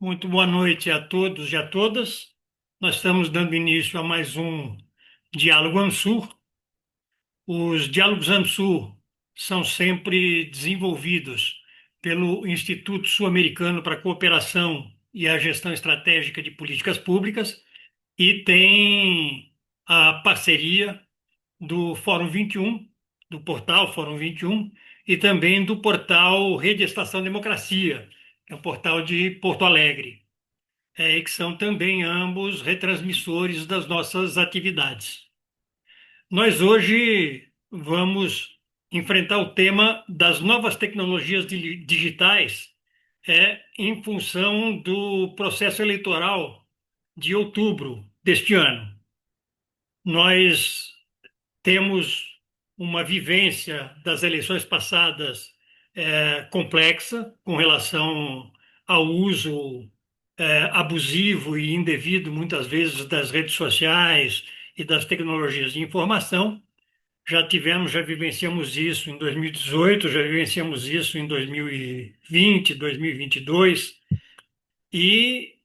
Muito boa noite a todos e a todas. Nós estamos dando início a mais um Diálogo ANSUR. Os Diálogos ANSUR são sempre desenvolvidos pelo Instituto Sul-Americano para a Cooperação e a Gestão Estratégica de Políticas Públicas e tem a parceria do Fórum 21, do portal Fórum 21 e também do portal Rede Estação Democracia, que é um portal de Porto Alegre, e que são também ambos retransmissores das nossas atividades. Nós hoje vamos enfrentar o tema das novas tecnologias digitais em função do processo eleitoral de outubro deste ano. Nós temos uma vivência das eleições passadas complexa com relação ao uso abusivo e indevido, muitas vezes, das redes sociais e das tecnologias de informação. Já vivenciamos isso em 2018, já vivenciamos isso em 2020, 2022, e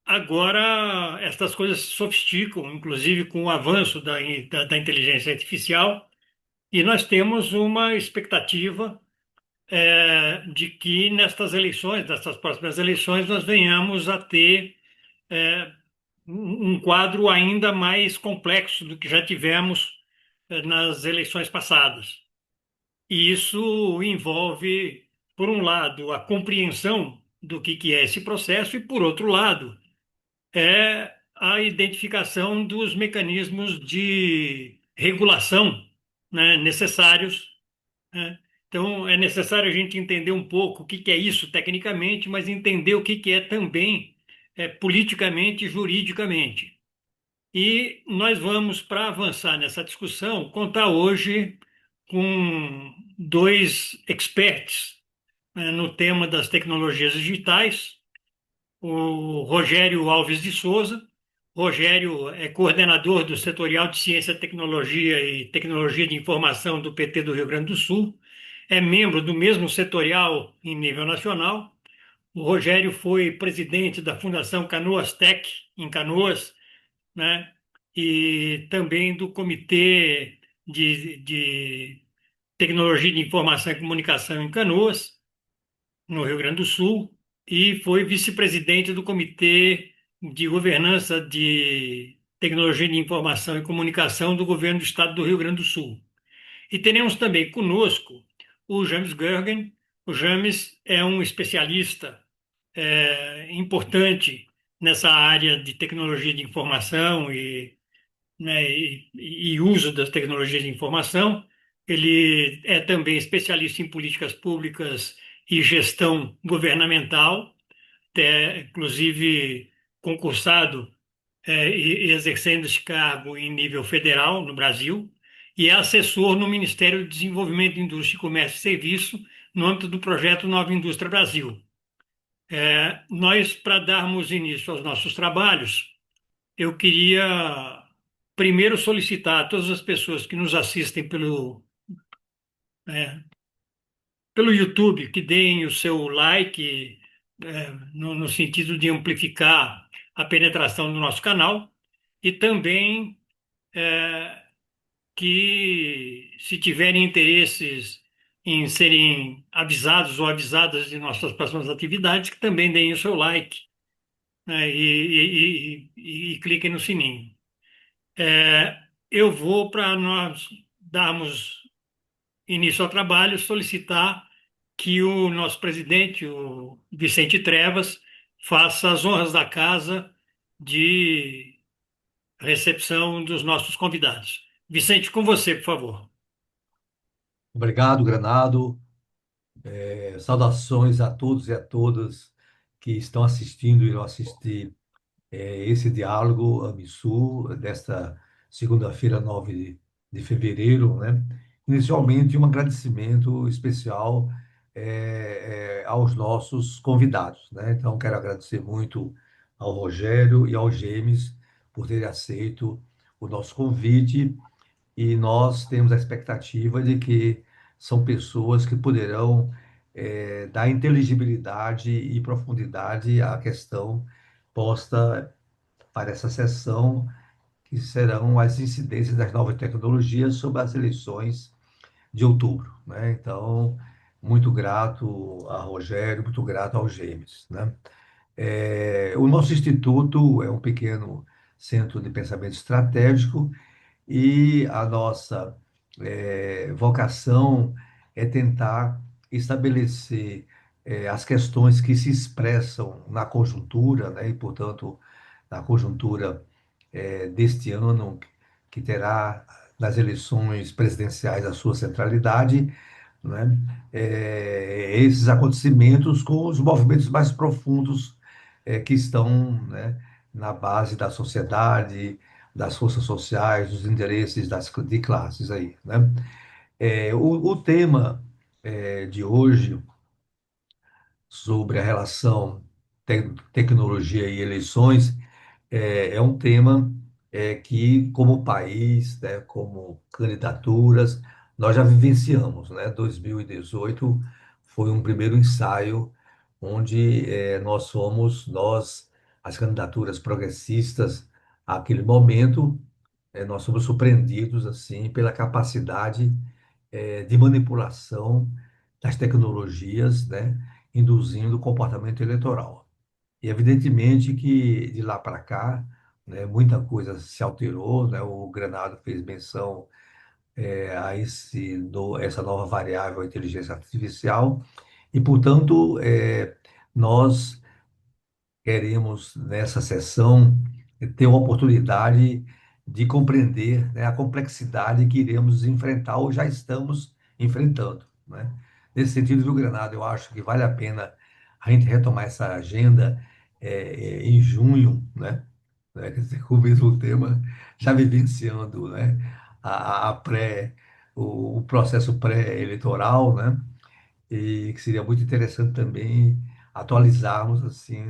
agora estas coisas se sofisticam, inclusive com o avanço da inteligência artificial, e nós temos uma expectativa de que nestas eleições, nessas próximas eleições, nós venhamos a ter é, um quadro ainda mais complexo do que já tivemos nas eleições passadas. E isso envolve, por um lado, a compreensão do que é esse processo, e, por outro lado, a identificação dos mecanismos de regulação, né, necessários, né? Então, é necessário a gente entender um pouco o que é isso tecnicamente, mas entender o que é também politicamente e juridicamente. E nós vamos, para avançar nessa discussão, contar hoje com dois experts, no tema das tecnologias digitais, o Rogério Alves de Souza. Rogério é coordenador do Setorial de Ciência, Tecnologia e Tecnologia de Informação do PT do Rio Grande do Sul, é membro do mesmo setorial em nível nacional. O Rogério foi presidente da Fundação Canoas Tech, em Canoas, né? E também do Comitê de Tecnologia de Informação e Comunicação em Canoas, no Rio Grande do Sul, e foi vice-presidente do Comitê de Governança de Tecnologia de Informação e Comunicação do Governo do Estado do Rio Grande do Sul. E teremos também conosco o James Gergen. O James é um especialista importante nessa área de tecnologia de informação e uso das tecnologias de informação. Ele é também especialista em políticas públicas e gestão governamental, inclusive concursado e exercendo esse cargo em nível federal no Brasil, e é assessor no Ministério do Desenvolvimento, Indústria, Comércio e Serviço, no âmbito do projeto Nova Indústria Brasil. Nós, para darmos início aos nossos trabalhos, eu queria primeiro solicitar a todas as pessoas que nos assistem é, pelo YouTube que deem o seu like, no sentido de amplificar a penetração do nosso canal, e também que, se tiverem interesses em serem avisados ou avisadas de nossas próximas atividades, que também deem o seu like, né, e cliquem no sininho. Eu vou, para nós darmos início ao trabalho, solicitar que o nosso presidente, o Vicente Trevas, faça as honras da casa de recepção dos nossos convidados. Vicente, com você, por favor. Obrigado, Granado. Saudações a todos e a todas que estão assistindo e irão assistir esse diálogo AMISU desta segunda-feira, 9 de fevereiro, né? Inicialmente, um agradecimento especial aos nossos convidados, né? Então, quero agradecer muito ao Rogério e ao James por terem aceito o nosso convite e nós temos a expectativa de que são pessoas que poderão dar inteligibilidade e profundidade à questão posta para essa sessão, que serão as incidências das novas tecnologias sobre as eleições de outubro, né? Então, muito grato a Rogério, muito grato aos Gêmeos, né? O nosso instituto é um pequeno centro de pensamento estratégico e a nossa vocação é tentar estabelecer as questões que se expressam na conjuntura, né? E, portanto, na conjuntura deste ano, que terá nas eleições presidenciais a sua centralidade, né? Esses acontecimentos com os movimentos mais profundos que estão, né, na base da sociedade, das forças sociais, dos interesses de classes aí, né? O tema de hoje sobre a relação tecnologia e eleições é um tema que, como país, né, como candidaturas, nós já vivenciamos, né? 2018 foi um primeiro ensaio onde nós, as candidaturas progressistas, àquele momento, nós somos surpreendidos assim pela capacidade de manipulação das tecnologias, né, induzindo o comportamento eleitoral. E evidentemente que de lá para cá, né, muita coisa se alterou, né? O Granado fez menção a essa nova variável, a inteligência artificial, e, portanto, nós queremos, nessa sessão, ter uma oportunidade de compreender, né, a complexidade que iremos enfrentar ou já estamos enfrentando, né? Nesse sentido, viu, Granado, eu acho que vale a pena a gente retomar essa agenda em junho, né? Quer dizer, com o mesmo tema, já vivenciando, né, a pré, o processo pré-eleitoral, né? E que seria muito interessante também atualizarmos assim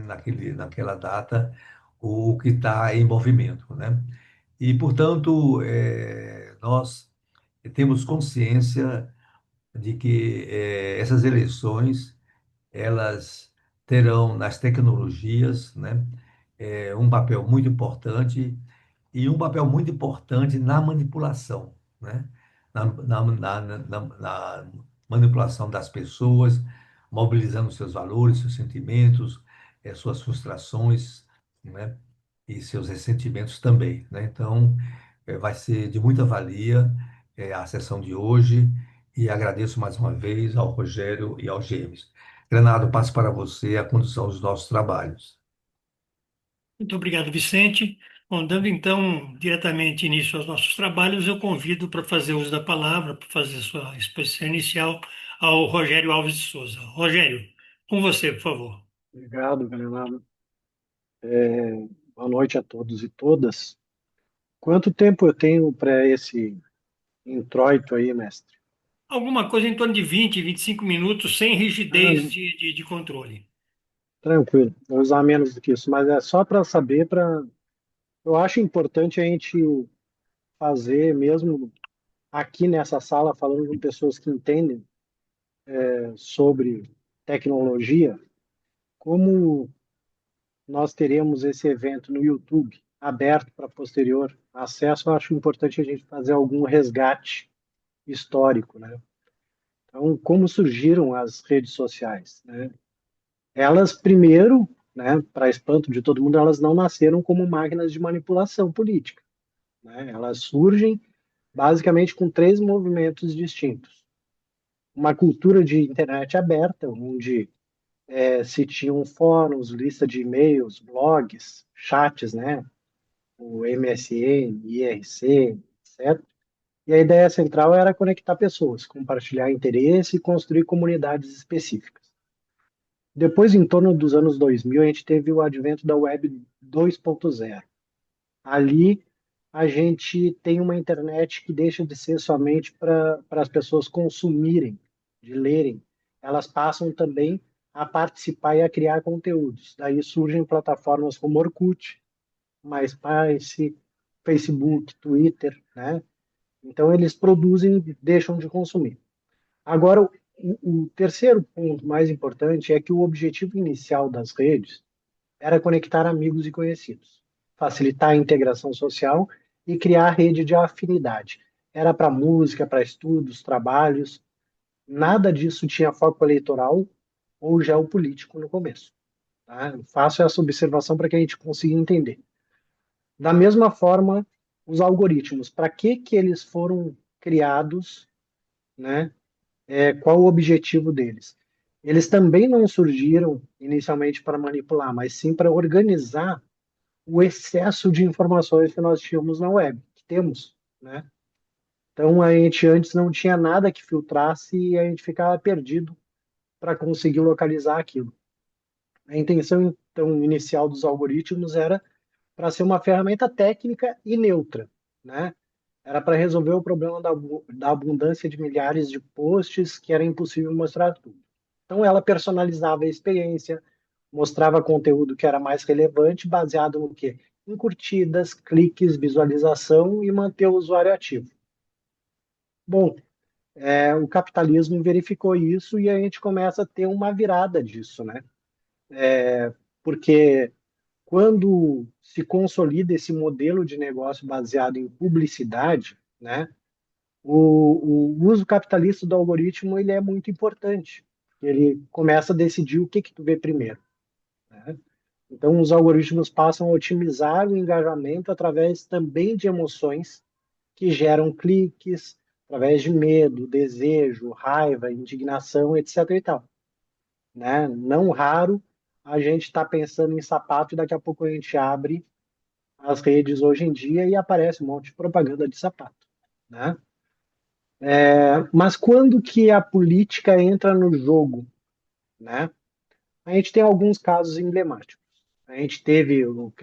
naquela data o que está em movimento, né? E, portanto, nós temos consciência de que essas eleições elas terão nas tecnologias, né, um papel muito importante e um papel muito importante na manipulação, né? Na manipulação das pessoas, mobilizando seus valores, seus sentimentos, suas frustrações, né? E seus ressentimentos também, né? Então, vai ser de muita valia, a sessão de hoje e agradeço mais uma vez ao Rogério e ao James. Granado, passo para você a condução dos nossos trabalhos. Muito obrigado, Vicente. Bom, dando então diretamente início aos nossos trabalhos, eu convido para fazer uso da palavra, para fazer sua exposição inicial, ao Rogério Alves de Souza. Rogério, com você, por favor. Obrigado, Bernardo. Boa noite a todos e todas. Quanto tempo eu tenho para esse introito aí, mestre? Alguma coisa em torno de 25 minutos, sem Ah, rigidez não, de controle. tranquilo. Vou usar menos do que isso, mas é só para saber, para. Eu acho importante a gente fazer, mesmo aqui nessa sala, falando com pessoas que entendem sobre tecnologia, como nós teremos esse evento no YouTube aberto para posterior acesso, eu acho importante a gente fazer algum resgate histórico, né? Então, como surgiram as redes sociais, né? Elas, primeiro, né, para espanto de todo mundo, elas não nasceram como máquinas de manipulação política, né? Elas surgem basicamente com três movimentos distintos. Uma cultura de internet aberta, onde se tinham fóruns, lista de e-mails, blogs, chats, né? O MSN, IRC, etc. E a ideia central era conectar pessoas, compartilhar interesse e construir comunidades específicas. Depois, em torno dos anos 2000, a gente teve o advento da Web 2.0. Ali, a gente tem uma internet que deixa de ser somente para as pessoas consumirem, de lerem. Elas passam também a participar e a criar conteúdos. Daí surgem plataformas como Orkut, MySpace, Facebook, Twitter, né? Então, eles produzem e deixam de consumir. Agora, o terceiro ponto mais importante é que o objetivo inicial das redes era conectar amigos e conhecidos, facilitar a integração social e criar rede de afinidade. Era para música, para estudos, trabalhos, nada disso tinha foco eleitoral ou geopolítico no começo. Tá? Eu faço essa observação para que a gente consiga entender. Da mesma forma, os algoritmos, para que eles foram criados, né? Qual o objetivo deles? Eles também não surgiram inicialmente para manipular, mas sim para organizar o excesso de informações que nós tínhamos na web, que temos, né? Então a gente antes não tinha nada que filtrasse e a gente ficava perdido para conseguir localizar aquilo. A intenção então inicial dos algoritmos era para ser uma ferramenta técnica e neutra, né? Era para resolver o problema da abundância de milhares de posts que era impossível mostrar tudo. Então ela personalizava a experiência, mostrava conteúdo que era mais relevante, baseado no quê? Em curtidas, cliques, visualização e manter o usuário ativo. Bom, o capitalismo verificou isso e a gente começa a ter uma virada disso, né? Porque quando se consolida esse modelo de negócio baseado em publicidade, né? O uso capitalista do algoritmo ele é muito importante. Ele começa a decidir o que tu vê primeiro, né? Então, os algoritmos passam a otimizar o engajamento através também de emoções que geram cliques, através de medo, desejo, raiva, indignação, etc. e tal, né? Não raro, a gente está pensando em sapato e daqui a pouco a gente abre as redes hoje em dia e aparece um monte de propaganda de sapato, né? Mas quando que a política entra no jogo, né? A gente tem alguns casos emblemáticos. A gente teve o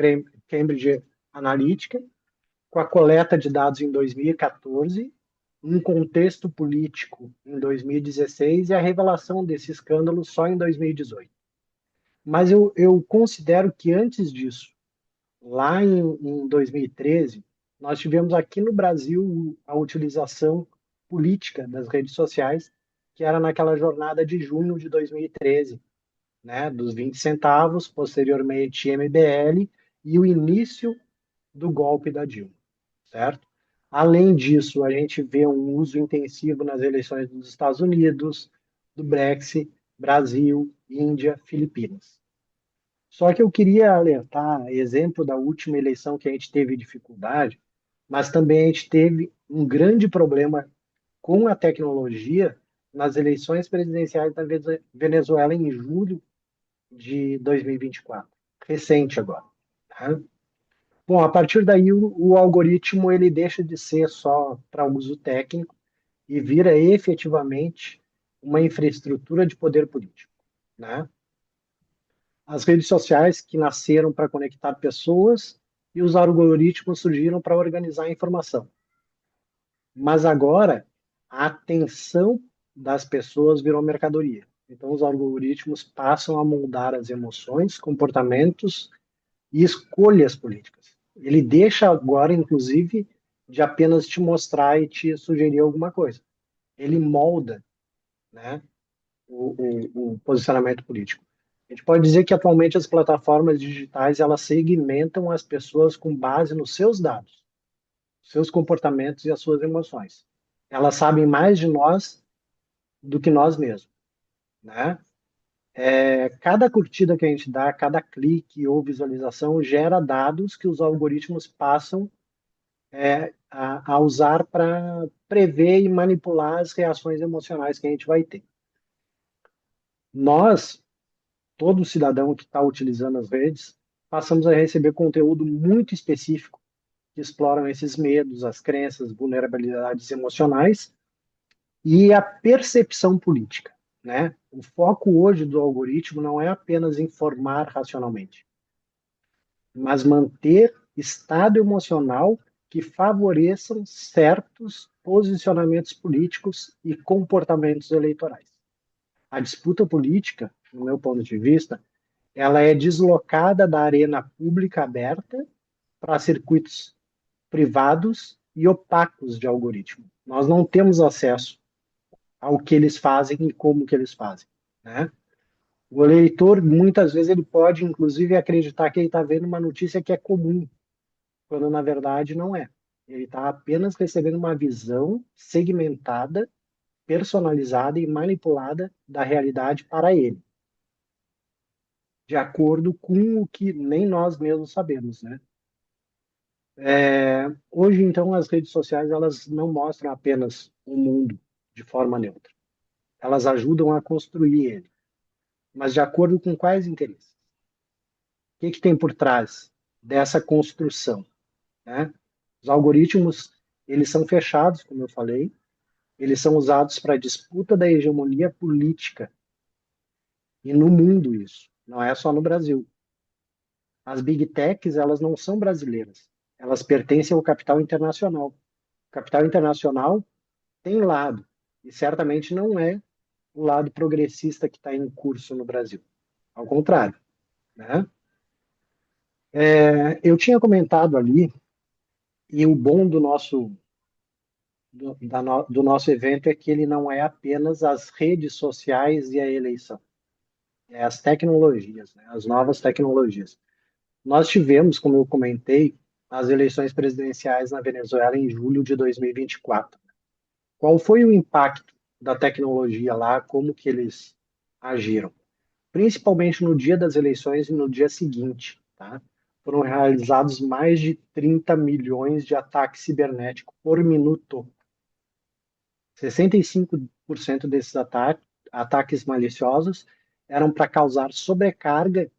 Cambridge Analytica, com a coleta de dados em 2014, um contexto político em 2016 e a revelação desse escândalo só em 2018. Mas eu considero que antes disso, lá em 2013, nós tivemos aqui no Brasil a utilização política das redes sociais, que era naquela jornada de junho de 2013, né, dos 20 centavos, posteriormente MBL e o início do golpe da Dilma, certo? Além disso, a gente vê um uso intensivo nas eleições dos Estados Unidos, do Brexit, Brasil, Índia, Filipinas. Só que eu queria alertar, exemplo da última eleição que a gente teve dificuldade, mas também a gente teve um grande problema com a tecnologia nas eleições presidenciais da Venezuela em julho de 2024, recente agora, tá? Bom, a partir daí o algoritmo ele deixa de ser só para uso técnico e vira efetivamente uma infraestrutura de poder político, né? As redes sociais que nasceram para conectar pessoas e os algoritmos surgiram para organizar a informação. Mas agora a atenção das pessoas virou mercadoria. Então os algoritmos passam a moldar as emoções, comportamentos e escolhas políticas. Ele deixa agora, inclusive, de apenas te mostrar e te sugerir alguma coisa. Ele molda, né, o posicionamento político. A gente pode dizer que atualmente as plataformas digitais elas segmentam as pessoas com base nos seus dados, seus comportamentos e as suas emoções. Elas sabem mais de nós do que nós mesmos, né? Cada curtida que a gente dá, cada clique ou visualização gera dados que os algoritmos passam a usar para prever e manipular as reações emocionais que a gente vai ter. Nós, todo cidadão que está utilizando as redes, passamos a receber conteúdo muito específico que exploram esses medos, as crenças, vulnerabilidades emocionais e a percepção política, né? O foco hoje do algoritmo não é apenas informar racionalmente, mas manter estado emocional que favoreçam certos posicionamentos políticos e comportamentos eleitorais. A disputa política, no meu ponto de vista, ela é deslocada da arena pública aberta para circuitos privados e opacos de algoritmo. Nós não temos acesso ao que eles fazem e como que eles fazem, né? O eleitor, muitas vezes, ele pode, inclusive, acreditar que ele está vendo uma notícia que é comum, quando, na verdade, não é. Ele está apenas recebendo uma visão segmentada, personalizada e manipulada da realidade para ele, de acordo com o que nem nós mesmos sabemos, né? Hoje, então, as redes sociais, elas não mostram apenas o mundo de forma neutra. Elas ajudam a construir ele, mas de acordo com quais interesses? O que que tem por trás dessa construção, né? Os algoritmos, eles são fechados, como eu falei, eles são usados para a disputa da hegemonia política, e no mundo isso, não é só no Brasil. As big techs, elas não são brasileiras, elas pertencem ao capital internacional. O capital internacional tem lado, e certamente não é o lado progressista que está em curso no Brasil. Ao contrário, né? Eu tinha comentado ali, e o bom do nosso evento é que ele não é apenas as redes sociais e a eleição, é as tecnologias, né? As novas tecnologias. Nós tivemos, como eu comentei, as eleições presidenciais na Venezuela em julho de 2024. Qual foi o impacto da tecnologia lá? Como que eles agiram? Principalmente no dia das eleições e no dia seguinte, tá? Foram realizados mais de 30 milhões de ataques cibernéticos por minuto. 65% desses ataques maliciosos eram para causar sobrecarga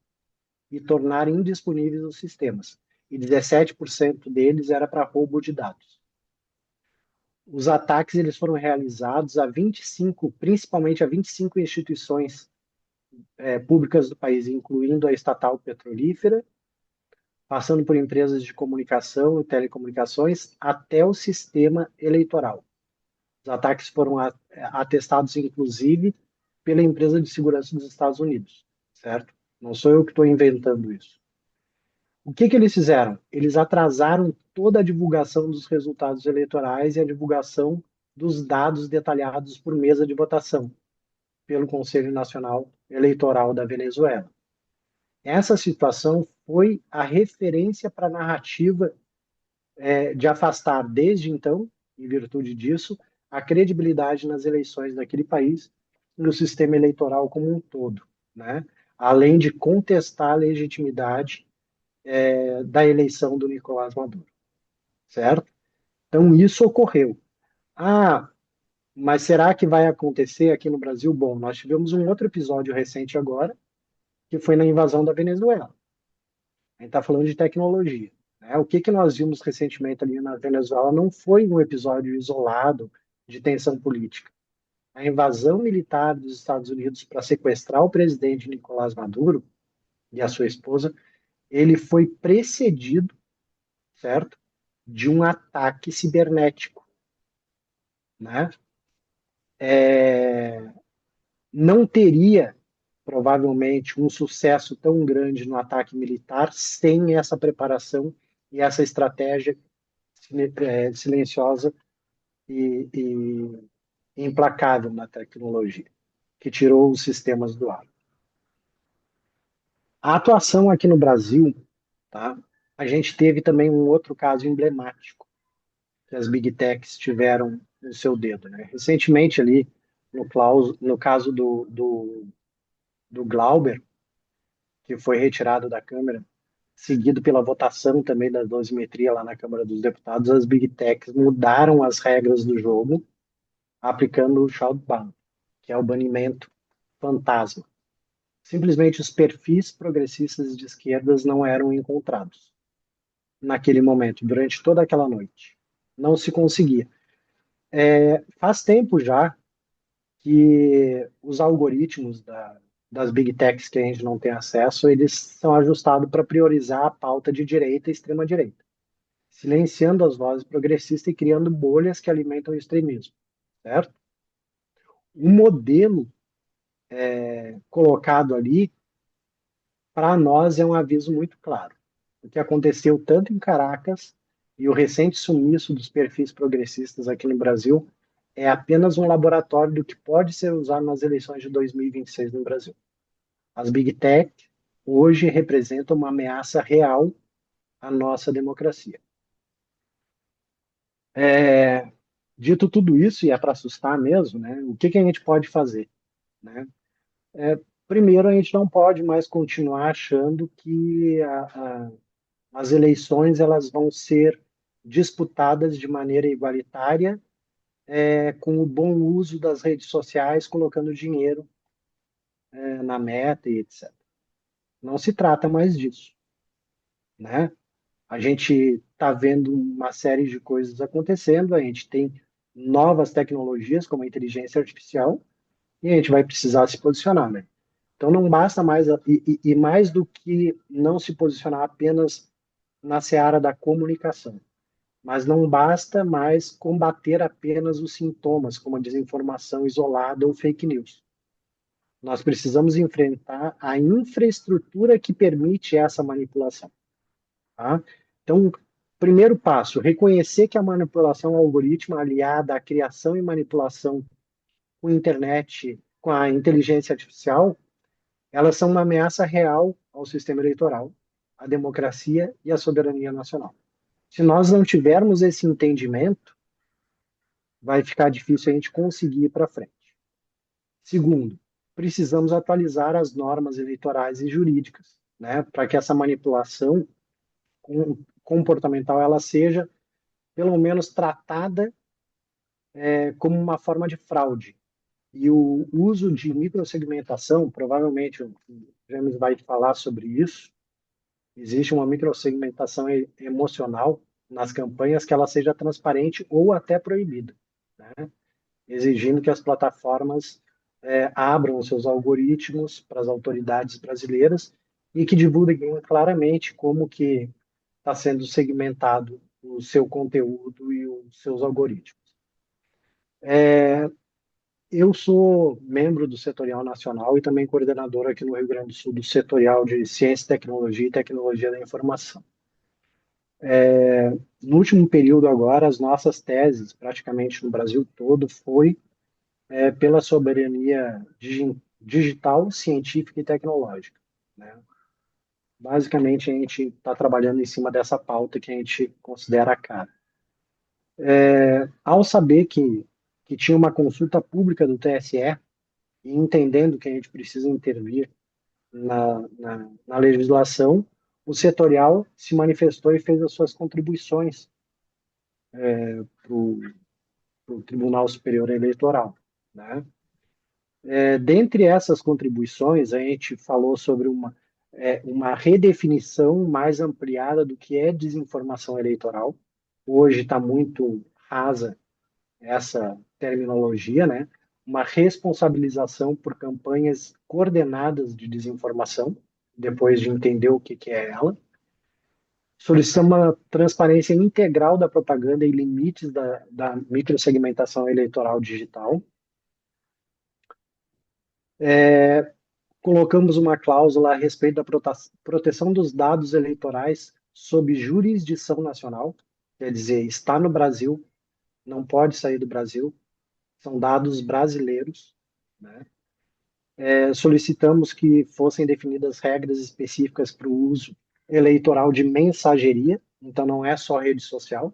e tornar indisponíveis os sistemas. E 17% deles era para roubo de dados. Os ataques eles foram realizados a 25, principalmente a 25 instituições públicas do país, incluindo a estatal petrolífera, passando por empresas de comunicação e telecomunicações, até o sistema eleitoral. Os ataques foram atestados, inclusive, pela empresa de segurança dos Estados Unidos, certo? Não sou eu que estou inventando isso. O que que eles fizeram? Eles atrasaram toda a divulgação dos resultados eleitorais e a divulgação dos dados detalhados por mesa de votação pelo Conselho Nacional Eleitoral da Venezuela. Essa situação foi a referência para a narrativa de afastar, desde então, em virtude disso, a credibilidade nas eleições daquele país e no sistema eleitoral como um todo, né? Além de contestar a legitimidade da eleição do Nicolás Maduro, certo? Então, isso ocorreu. Ah, mas será que vai acontecer aqui no Brasil? Bom, nós tivemos um outro episódio recente agora, que foi na invasão da Venezuela. A gente está falando de tecnologia, né? O que que nós vimos recentemente ali na Venezuela não foi um episódio isolado de tensão política. A invasão militar dos Estados Unidos para sequestrar o presidente Nicolás Maduro e a sua esposa, ele foi precedido, certo, de um ataque cibernético, né? Não teria provavelmente um sucesso tão grande no ataque militar sem essa preparação e essa estratégia silenciosa e implacável na tecnologia, que tirou os sistemas do ar. A atuação aqui no Brasil, tá? A gente teve também um outro caso emblemático que as Big Techs tiveram no seu dedo, né? Recentemente ali, no caso do Glauber, que foi retirado da Câmara, seguido pela votação também da dosimetria lá na Câmara dos Deputados, as Big Techs mudaram as regras do jogo, aplicando o shadow ban, que é o banimento fantasma. Simplesmente os perfis progressistas de esquerdas não eram encontrados naquele momento, durante toda aquela noite. Não se conseguia. Faz tempo já que os algoritmos das big techs que a gente não tem acesso, eles são ajustados para priorizar a pauta de direita e extrema direita, silenciando as vozes progressistas e criando bolhas que alimentam o extremismo, certo? O modelo colocado ali, para nós, é um aviso muito claro. O que aconteceu tanto em Caracas e o recente sumiço dos perfis progressistas aqui no Brasil é apenas um laboratório do que pode ser usado nas eleições de 2026 no Brasil. As Big Tech hoje representam uma ameaça real à nossa democracia. Dito tudo isso, e é para assustar mesmo, né, o que a gente pode fazer? Né? Primeiro, a gente não pode mais continuar achando que as eleições elas vão ser disputadas de maneira igualitária, com o bom uso das redes sociais, colocando dinheiro na meta e etc. Não se trata mais disso, né? A gente está vendo uma série de coisas acontecendo, a gente tem novas tecnologias como a inteligência artificial e a gente vai precisar se posicionar, né? Então não basta mais, e mais do que não se posicionar apenas na seara da comunicação, mas não basta mais combater apenas os sintomas, como a desinformação isolada ou fake news. Nós precisamos enfrentar a infraestrutura que permite essa manipulação. Tá? Então, primeiro passo, reconhecer que a manipulação algorítmica aliada à criação e manipulação com a internet, com a inteligência artificial, elas são uma ameaça real ao sistema eleitoral, à democracia e à soberania nacional. Se nós não tivermos esse entendimento, vai ficar difícil a gente conseguir ir para frente. Segundo, precisamos atualizar as normas eleitorais e jurídicas, né, para que essa manipulação comportamental ela seja pelo menos tratada como uma forma de fraude. E o uso de microsegmentação, provavelmente o James vai falar sobre isso, existe uma microsegmentação emocional nas campanhas que ela seja transparente ou até proibida, né? Exigindo que as plataformas abram os seus algoritmos para as autoridades brasileiras e que divulguem claramente como que está sendo segmentado o seu conteúdo e os seus algoritmos. Eu sou membro do Setorial Nacional e também coordenador aqui no Rio Grande do Sul do Setorial de Ciência, Tecnologia e Tecnologia da Informação. No último período agora, as nossas teses, praticamente no Brasil todo, foi pela soberania digital, científica e tecnológica, né? Basicamente, a gente está trabalhando em cima dessa pauta que a gente considera cara. Ao saber que tinha uma consulta pública do TSE, e entendendo que a gente precisa intervir na legislação, o setorial se manifestou e fez as suas contribuições para o Tribunal Superior Eleitoral, né? Dentre essas contribuições, a gente falou sobre uma redefinição mais ampliada do que é desinformação eleitoral. Hoje está muito rasa essa terminologia, né? Uma responsabilização por campanhas coordenadas de desinformação, depois de entender o que é ela. Solicitamos uma transparência integral da propaganda e limites da microsegmentação eleitoral digital. Colocamos uma cláusula a respeito da proteção dos dados eleitorais sob jurisdição nacional, quer dizer, está no Brasil, não pode sair do Brasil, são dados brasileiros, né? Solicitamos que fossem definidas regras específicas para o uso eleitoral de mensageria, então não é só rede social.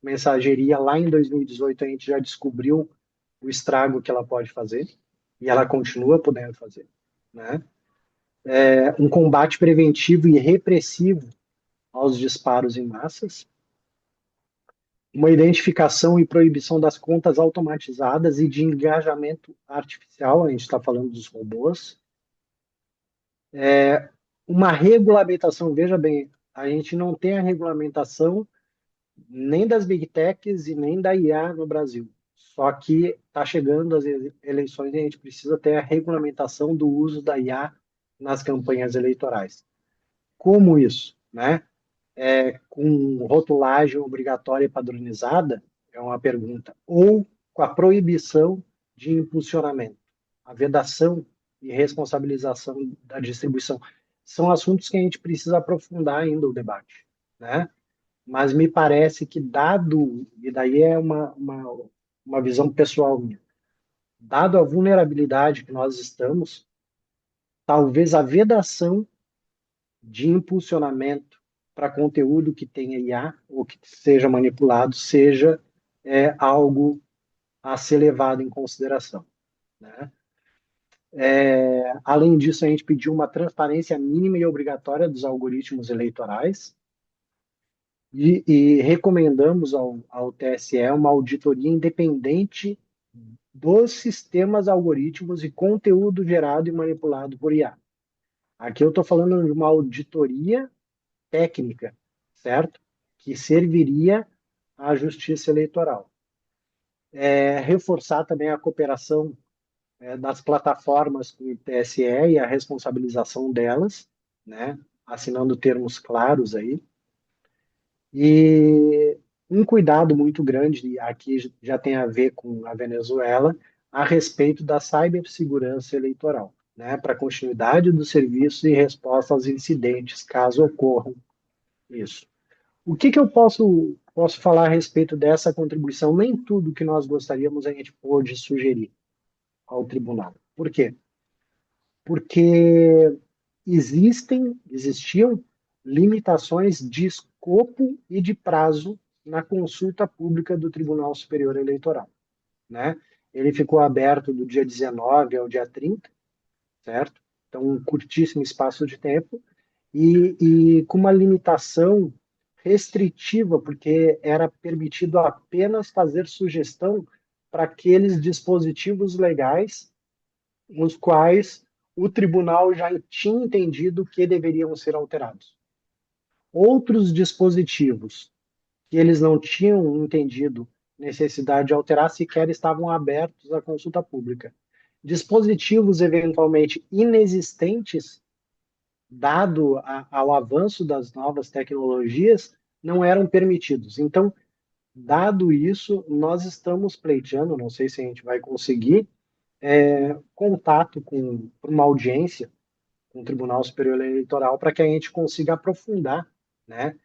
Mensageria, lá em 2018, a gente já descobriu o estrago que ela pode fazer, e ela continua podendo fazer, né? Um combate preventivo e repressivo aos disparos em massas, uma identificação e proibição das contas automatizadas e de engajamento artificial, a gente está falando dos robôs, uma regulamentação, veja bem, a gente não tem a regulamentação nem das Big Techs e nem da IA no Brasil, só que está chegando as eleições e a gente precisa ter a regulamentação do uso da IA nas campanhas eleitorais. Como isso, né? Com rotulagem obrigatória e padronizada, é uma pergunta, ou com a proibição de impulsionamento, a vedação e responsabilização da distribuição. São assuntos que a gente precisa aprofundar ainda o debate, né? Mas me parece que dado, e daí é uma visão pessoal minha. Dado a vulnerabilidade que nós estamos, talvez a vedação de impulsionamento para conteúdo que tenha IA ou que seja manipulado seja algo a ser levado em consideração, né? Além disso, a gente pediu uma transparência mínima e obrigatória dos algoritmos eleitorais e recomendamos ao TSE uma auditoria independente dos sistemas, algoritmos e conteúdo gerado e manipulado por IA. Aqui eu estou falando de uma auditoria técnica, certo? Que serviria à justiça eleitoral. Reforçar também a cooperação das plataformas com o TSE e a responsabilização delas, né? Assinando termos claros aí. E um cuidado muito grande, aqui já tem a ver com a Venezuela, a respeito da cibersegurança eleitoral, né? Para a continuidade do serviço e resposta aos incidentes, caso ocorram isso. O que eu posso falar a respeito dessa contribuição? Nem tudo que nós gostaríamos a gente pôde sugerir ao tribunal. Por quê? Porque existiam limitações de escopo e de prazo na consulta pública do Tribunal Superior Eleitoral, né? Ele ficou aberto do dia 19 ao dia 30, certo? Então, um curtíssimo espaço de tempo e com uma limitação restritiva, porque era permitido apenas fazer sugestão para aqueles dispositivos legais os quais o tribunal já tinha entendido que deveriam ser alterados. Outros dispositivos que eles não tinham entendido necessidade de alterar sequer estavam abertos à consulta pública. Dispositivos eventualmente inexistentes, dado ao avanço das novas tecnologias, não eram permitidos. Então, dado isso, nós estamos pleiteando, não sei se a gente vai conseguir, contato com uma audiência com o Tribunal Superior Eleitoral para que a gente consiga aprofundar, né,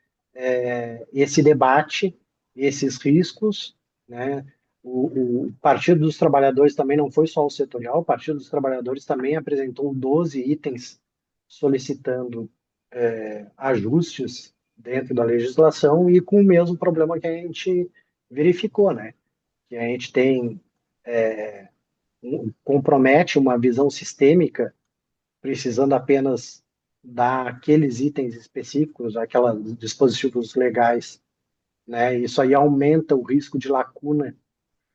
esse debate, esses riscos, né? O Partido dos Trabalhadores também não foi só o setorial, o Partido dos Trabalhadores também apresentou 12 itens solicitando ajustes dentro da legislação e com o mesmo problema que a gente verificou, né? Que a gente tem compromete uma visão sistêmica, precisando apenas daqueles itens específicos, aqueles dispositivos legais, né? Isso aí aumenta o risco de lacuna,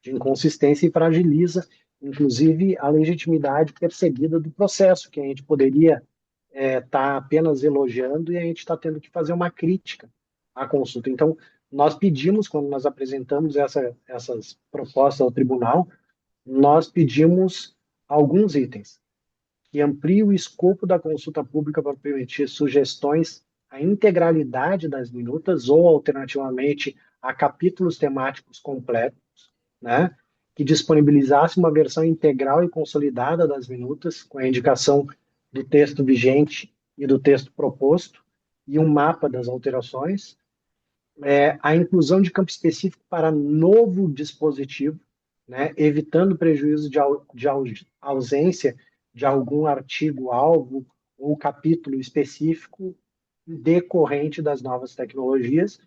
de inconsistência e fragiliza, inclusive, a legitimidade percebida do processo, que a gente poderia estar apenas elogiando e a gente está tendo que fazer uma crítica à consulta. Então, nós pedimos, quando nós apresentamos essas propostas ao tribunal, nós pedimos alguns itens que ampliem o escopo da consulta pública para permitir sugestões à integralidade das minutas ou, alternativamente, a capítulos temáticos completos, né? Que disponibilizasse uma versão integral e consolidada das minutas, com a indicação do texto vigente e do texto proposto, e um mapa das alterações, a inclusão de campo específico para novo dispositivo, né, evitando prejuízo de ausência de algum artigo-alvo ou capítulo específico decorrente das novas tecnologias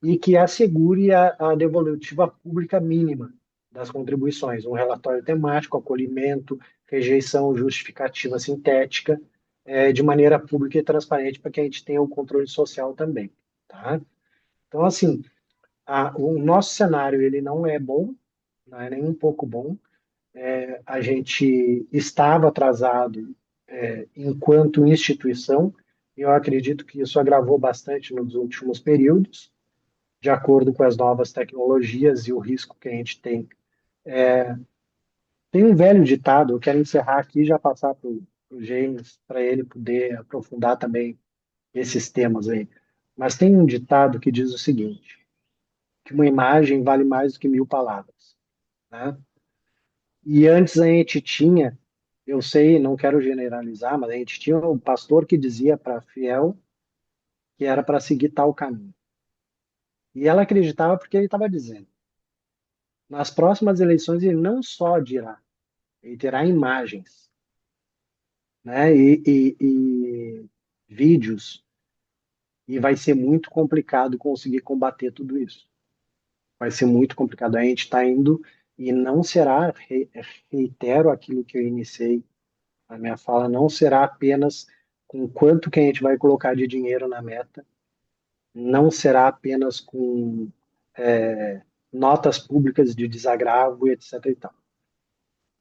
e que assegure a devolutiva pública mínima das contribuições, um relatório temático, acolhimento, rejeição, justificativa sintética, de maneira pública e transparente para que a gente tenha o controle social também, tá? Então, assim, o nosso cenário ele não é bom, não é nem um pouco bom. A gente estava atrasado enquanto instituição, e eu acredito que isso agravou bastante nos últimos períodos, de acordo com as novas tecnologias e o risco que a gente tem. Tem um velho ditado, eu quero encerrar aqui e já passar para o James, para ele poder aprofundar também esses temas aí. Mas tem um ditado que diz o seguinte: que uma imagem vale mais do que 1.000 palavras, né? E antes a gente tinha, eu sei, não quero generalizar, mas a gente tinha um pastor que dizia para a fiel que era para seguir tal caminho. E ela acreditava porque ele estava dizendo. Nas próximas eleições, ele não só dirá, ele terá imagens, né, e vídeos, e vai ser muito complicado conseguir combater tudo isso. Vai ser muito complicado. A gente está indo, e não será, reitero aquilo que eu iniciei, a minha fala não será apenas com quanto que a gente vai colocar de dinheiro na meta, não será apenas com notas públicas de desagravo, etc. e tal.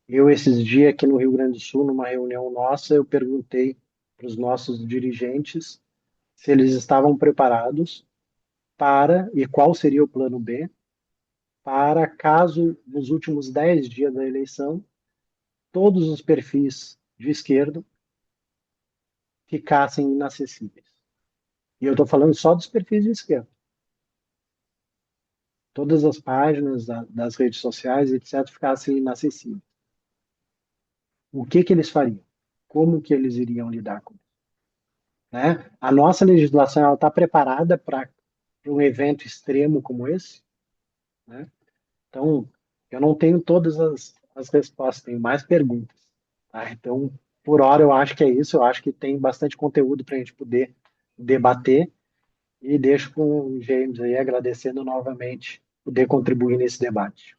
Eu, esses dias aqui no Rio Grande do Sul, numa reunião nossa, eu perguntei para os nossos dirigentes se eles estavam preparados para, e qual seria o plano B, para caso nos últimos 10 dias da eleição, todos os perfis de esquerda ficassem inacessíveis. E eu estou falando só dos perfis de esquerda. Todas as páginas das redes sociais, etc., ficassem inacessíveis. O que que eles fariam? Como que eles iriam lidar com isso? Né? A nossa legislação está preparada para um evento extremo como esse? Né? Então, eu não tenho todas as respostas, tenho mais perguntas. Tá? Então, por hora, eu acho que é isso. Eu acho que tem bastante conteúdo para a gente poder debater. E deixo com o James aí, agradecendo novamente poder contribuir nesse debate.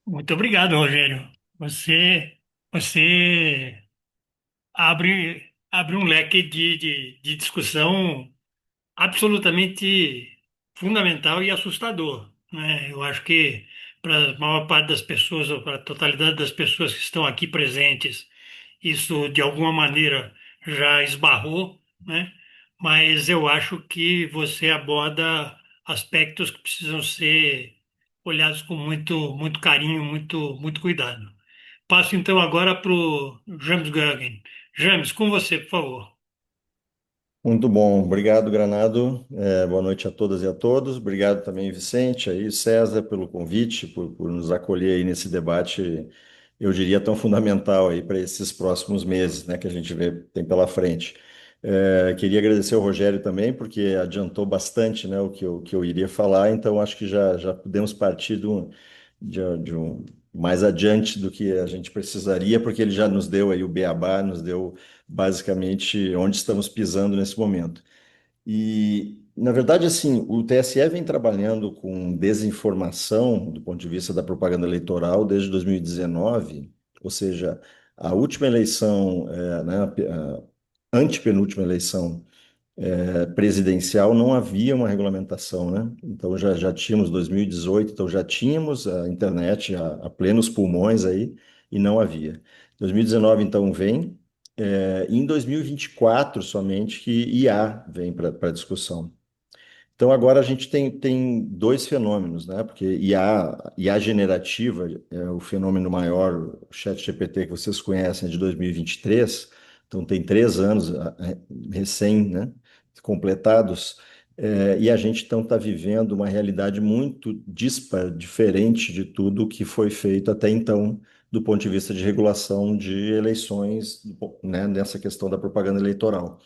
Muito obrigado, Rogério. Você abre um leque de discussão absolutamente fundamental e assustador, né? Eu acho que para a maior parte das pessoas, ou para a totalidade das pessoas que estão aqui presentes, isso de alguma maneira já esbarrou, né? Mas eu acho que você aborda aspectos que precisam ser olhados com muito carinho, muito cuidado. Passo então agora para o James Guggen. James, com você, por favor. Muito bom, obrigado, Granado. Boa noite a todas e a todos. Obrigado também, Vicente, aí, César, pelo convite, por nos acolher aí nesse debate, eu diria tão fundamental aí para esses próximos meses, né, que a gente tem pela frente. Queria agradecer ao Rogério também, porque adiantou bastante, né, o que eu iria falar, então acho que já podemos partir de um mais adiante do que a gente precisaria, porque ele já nos deu aí o beabá, nos deu basicamente onde estamos pisando nesse momento. E, na verdade, assim, o TSE vem trabalhando com desinformação do ponto de vista da propaganda eleitoral desde 2019, ou seja, a última eleição, né, a antepenúltima eleição presidencial não havia uma regulamentação, né? Então já tínhamos 2018, então já tínhamos a internet a plenos pulmões aí e não havia. 2019 então vem, e em 2024 somente que IA vem para discussão. Então agora a gente tem dois fenômenos, né? Porque IA generativa é o fenômeno maior, o ChatGPT que vocês conhecem é de 2023, então tem 3 anos recém, né, completados, e a gente então está vivendo uma realidade muito dispara, diferente de tudo o que foi feito até então, do ponto de vista de regulação de eleições, né, nessa questão da propaganda eleitoral.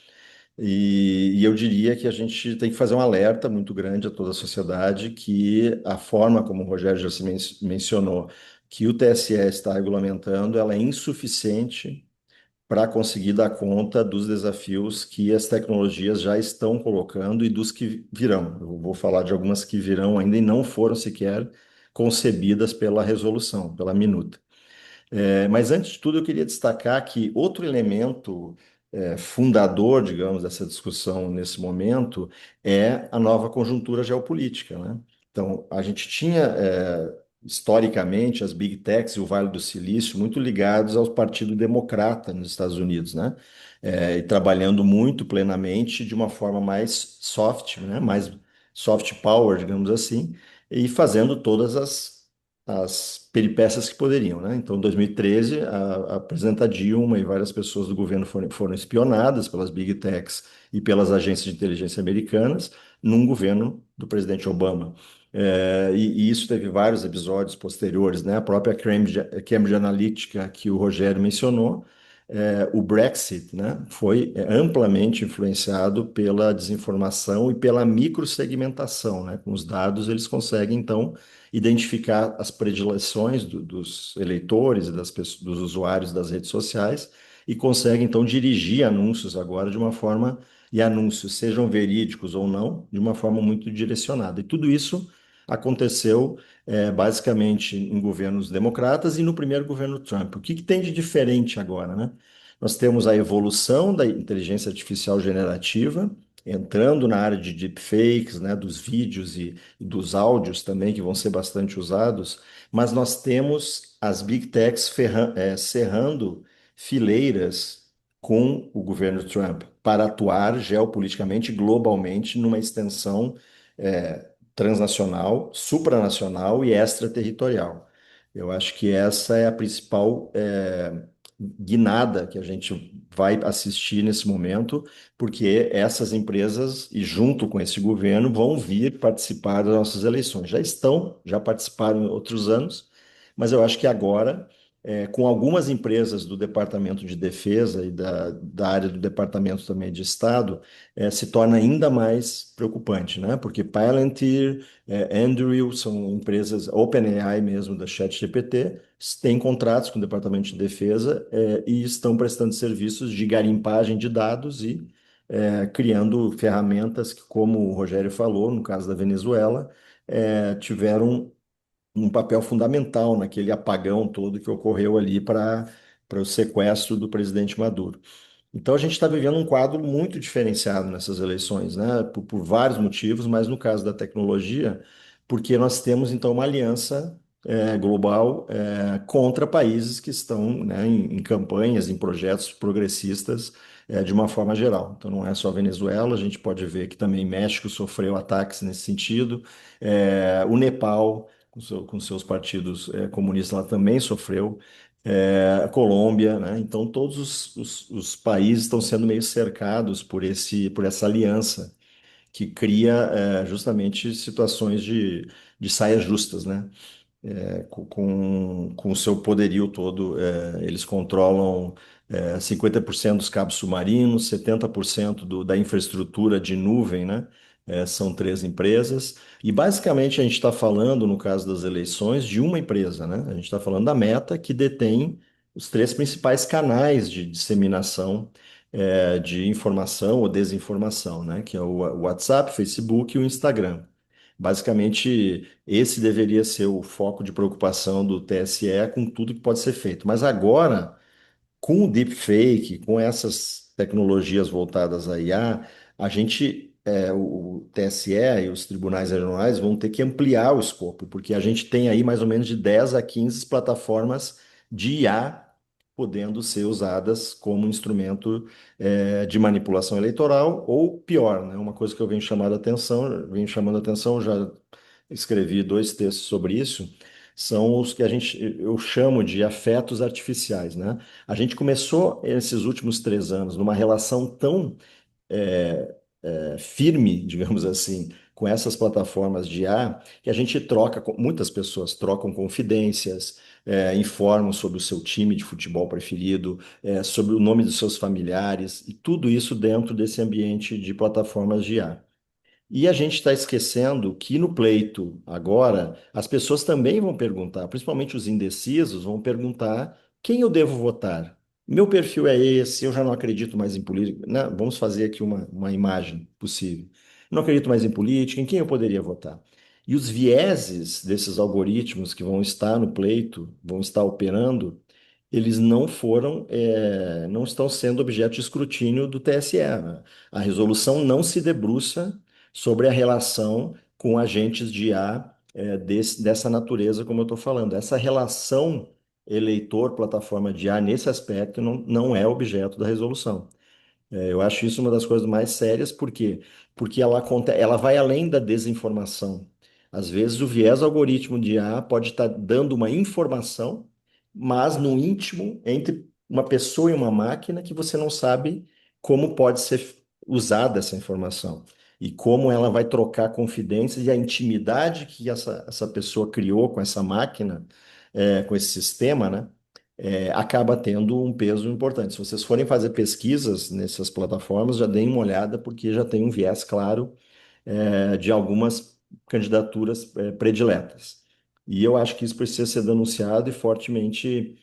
E eu diria que a gente tem que fazer um alerta muito grande a toda a sociedade que a forma como o Rogério já se mencionou, que o TSE está regulamentando, ela é insuficiente para conseguir dar conta dos desafios que as tecnologias já estão colocando e dos que virão. Eu vou falar de algumas que virão ainda e não foram sequer concebidas pela resolução, pela minuta. Mas antes de tudo, eu queria destacar que outro elemento fundador, digamos, dessa discussão nesse momento é a nova conjuntura geopolítica, né? Então, a gente tinha, historicamente, as Big Techs e o Vale do Silício muito ligados ao Partido Democrata nos Estados Unidos, né? E trabalhando muito plenamente de uma forma mais soft, né? Mais soft power, digamos assim, e fazendo todas as peripécias que poderiam, né? Então, em 2013, a presidenta Dilma e várias pessoas do governo foram espionadas pelas Big Techs e pelas agências de inteligência americanas num governo do presidente Obama. E isso teve vários episódios posteriores, né? A própria Cambridge Analytica, que o Rogério mencionou, o Brexit, né, foi amplamente influenciado pela desinformação e pela microsegmentação, né? Com os dados, eles conseguem, então, identificar as predileções dos eleitores e dos usuários das redes sociais e conseguem, então, dirigir anúncios agora de uma forma, e anúncios, sejam verídicos ou não, de uma forma muito direcionada. E tudo isso aconteceu basicamente em governos democratas e no primeiro governo Trump. O que que tem de diferente agora, né? Nós temos a evolução da inteligência artificial generativa, entrando na área de deepfakes, né, dos vídeos e dos áudios também, que vão ser bastante usados, mas nós temos as big techs cerrando fileiras com o governo Trump para atuar geopoliticamente, globalmente, numa extensão transnacional, supranacional e extraterritorial. Eu acho que essa é a principal guinada que a gente vai assistir nesse momento, porque essas empresas, e junto com esse governo, vão vir participar das nossas eleições. Já estão, já participaram em outros anos, mas eu acho que agora, com algumas empresas do Departamento de Defesa e da área do Departamento também de Estado, se torna ainda mais preocupante, né? Porque Palantir, Andrew são empresas, OpenAI mesmo, da ChatGPT, têm contratos com o Departamento de Defesa, e estão prestando serviços de garimpagem de dados e criando ferramentas que, como o Rogério falou, no caso da Venezuela, tiveram um papel fundamental naquele apagão todo que ocorreu ali para o sequestro do presidente Maduro. Então a gente está vivendo um quadro muito diferenciado nessas eleições, né? Por vários motivos, mas no caso da tecnologia, porque nós temos então uma aliança global contra países que estão, né, em campanhas, em projetos progressistas de uma forma geral. Então não é só a Venezuela, a gente pode ver que também México sofreu ataques nesse sentido, o Nepal com seus partidos comunistas lá também sofreu a Colômbia, né? Então todos os países estão sendo meio cercados por essa aliança que cria justamente situações de saias justas, né? Com o seu poderio todo, eles controlam 50% dos cabos submarinos, 70% da infraestrutura de nuvem, né? São três empresas. E basicamente a gente está falando, no caso das eleições, de uma empresa, né? A gente está falando da Meta, que detém os três principais canais de disseminação de informação ou desinformação, né? Que é o WhatsApp, Facebook e o Instagram. Basicamente, esse deveria ser o foco de preocupação do TSE com tudo que pode ser feito. Mas agora, com o deepfake, com essas tecnologias voltadas à IA, o TSE e os tribunais regionais vão ter que ampliar o escopo, porque a gente tem aí mais ou menos de 10 a 15 plataformas de IA podendo ser usadas como instrumento de manipulação eleitoral, ou pior, né? Uma coisa que eu venho chamando a atenção, já escrevi dois textos sobre isso, são os que eu chamo de afetos artificiais, né? A gente começou esses últimos 3 anos numa relação tão firme, digamos assim, com essas plataformas de IA, que a gente troca, muitas pessoas trocam confidências, informam sobre o seu time de futebol preferido, sobre o nome dos seus familiares, e tudo isso dentro desse ambiente de plataformas de IA. E a gente está esquecendo que no pleito, agora, as pessoas também vão perguntar, principalmente os indecisos, vão perguntar quem eu devo votar. Meu perfil é esse, eu já não acredito mais em política. Não, vamos fazer aqui uma imagem possível. Não acredito mais em política, em quem eu poderia votar? E os vieses desses algoritmos que vão estar no pleito, vão estar operando, eles não estão sendo objeto de escrutínio do TSE, né? A resolução não se debruça sobre a relação com agentes de IA dessa natureza, como eu estou falando. Essa relação eleitor-plataforma de IA, nesse aspecto, não é objeto da resolução. Eu acho isso uma das coisas mais sérias, por quê? Porque ela vai além da desinformação. Às vezes, o viés algoritmo de IA pode estar dando uma informação, mas no íntimo, entre uma pessoa e uma máquina, que você não sabe como pode ser usada essa informação e como ela vai trocar confidências e a intimidade que essa pessoa criou com essa máquina, com esse sistema, né? acaba tendo um peso importante. Se vocês forem fazer pesquisas nessas plataformas, já deem uma olhada, porque já tem um viés claro de algumas candidaturas prediletas. E eu acho que isso precisa ser denunciado e fortemente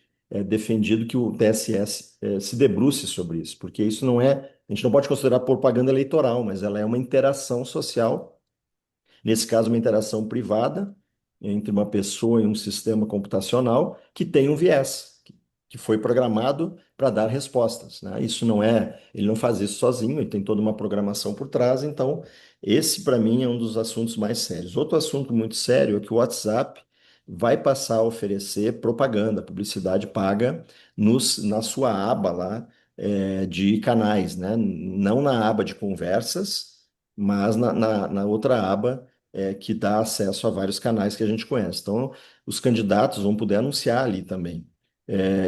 defendido que o TSE se debruce sobre isso, porque isso não é, a gente não pode considerar propaganda eleitoral, mas ela é uma interação social, nesse caso, uma interação privada entre uma pessoa e um sistema computacional que tem um viés, que foi programado para dar respostas, né? Isso não é, ele não faz isso sozinho, ele tem toda uma programação por trás, então esse para mim é um dos assuntos mais sérios. Outro assunto muito sério é que o WhatsApp vai passar a oferecer propaganda, publicidade paga na sua aba lá de canais, né? Não na aba de conversas, mas na outra aba que dá acesso a vários canais que a gente conhece. Então, os candidatos vão poder anunciar ali também.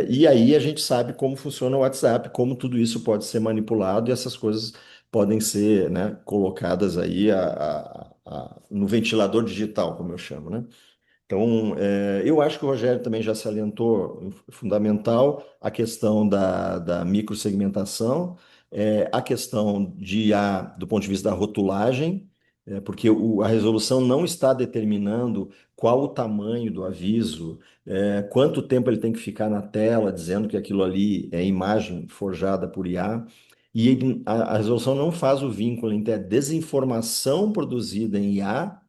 E aí a gente sabe como funciona o WhatsApp, como tudo isso pode ser manipulado e essas coisas podem ser, né, colocadas aí no ventilador digital, como eu chamo, né? Então, eu acho que o Rogério também já salientou fundamental a questão da microsegmentação, a questão do ponto de vista da rotulagem, porque a resolução não está determinando qual o tamanho do aviso, quanto tempo ele tem que ficar na tela, dizendo que aquilo ali é imagem forjada por IA. E a resolução não faz o vínculo entre a desinformação produzida em IA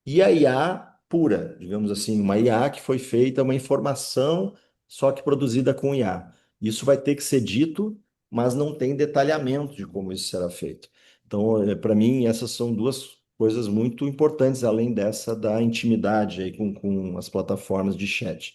e a IA pura, digamos assim, uma IA que foi feita, uma informação só que produzida com IA. Isso vai ter que ser dito, mas não tem detalhamento de como isso será feito. Então, para mim, essas são duas coisas muito importantes, além dessa da intimidade aí com as plataformas de chat.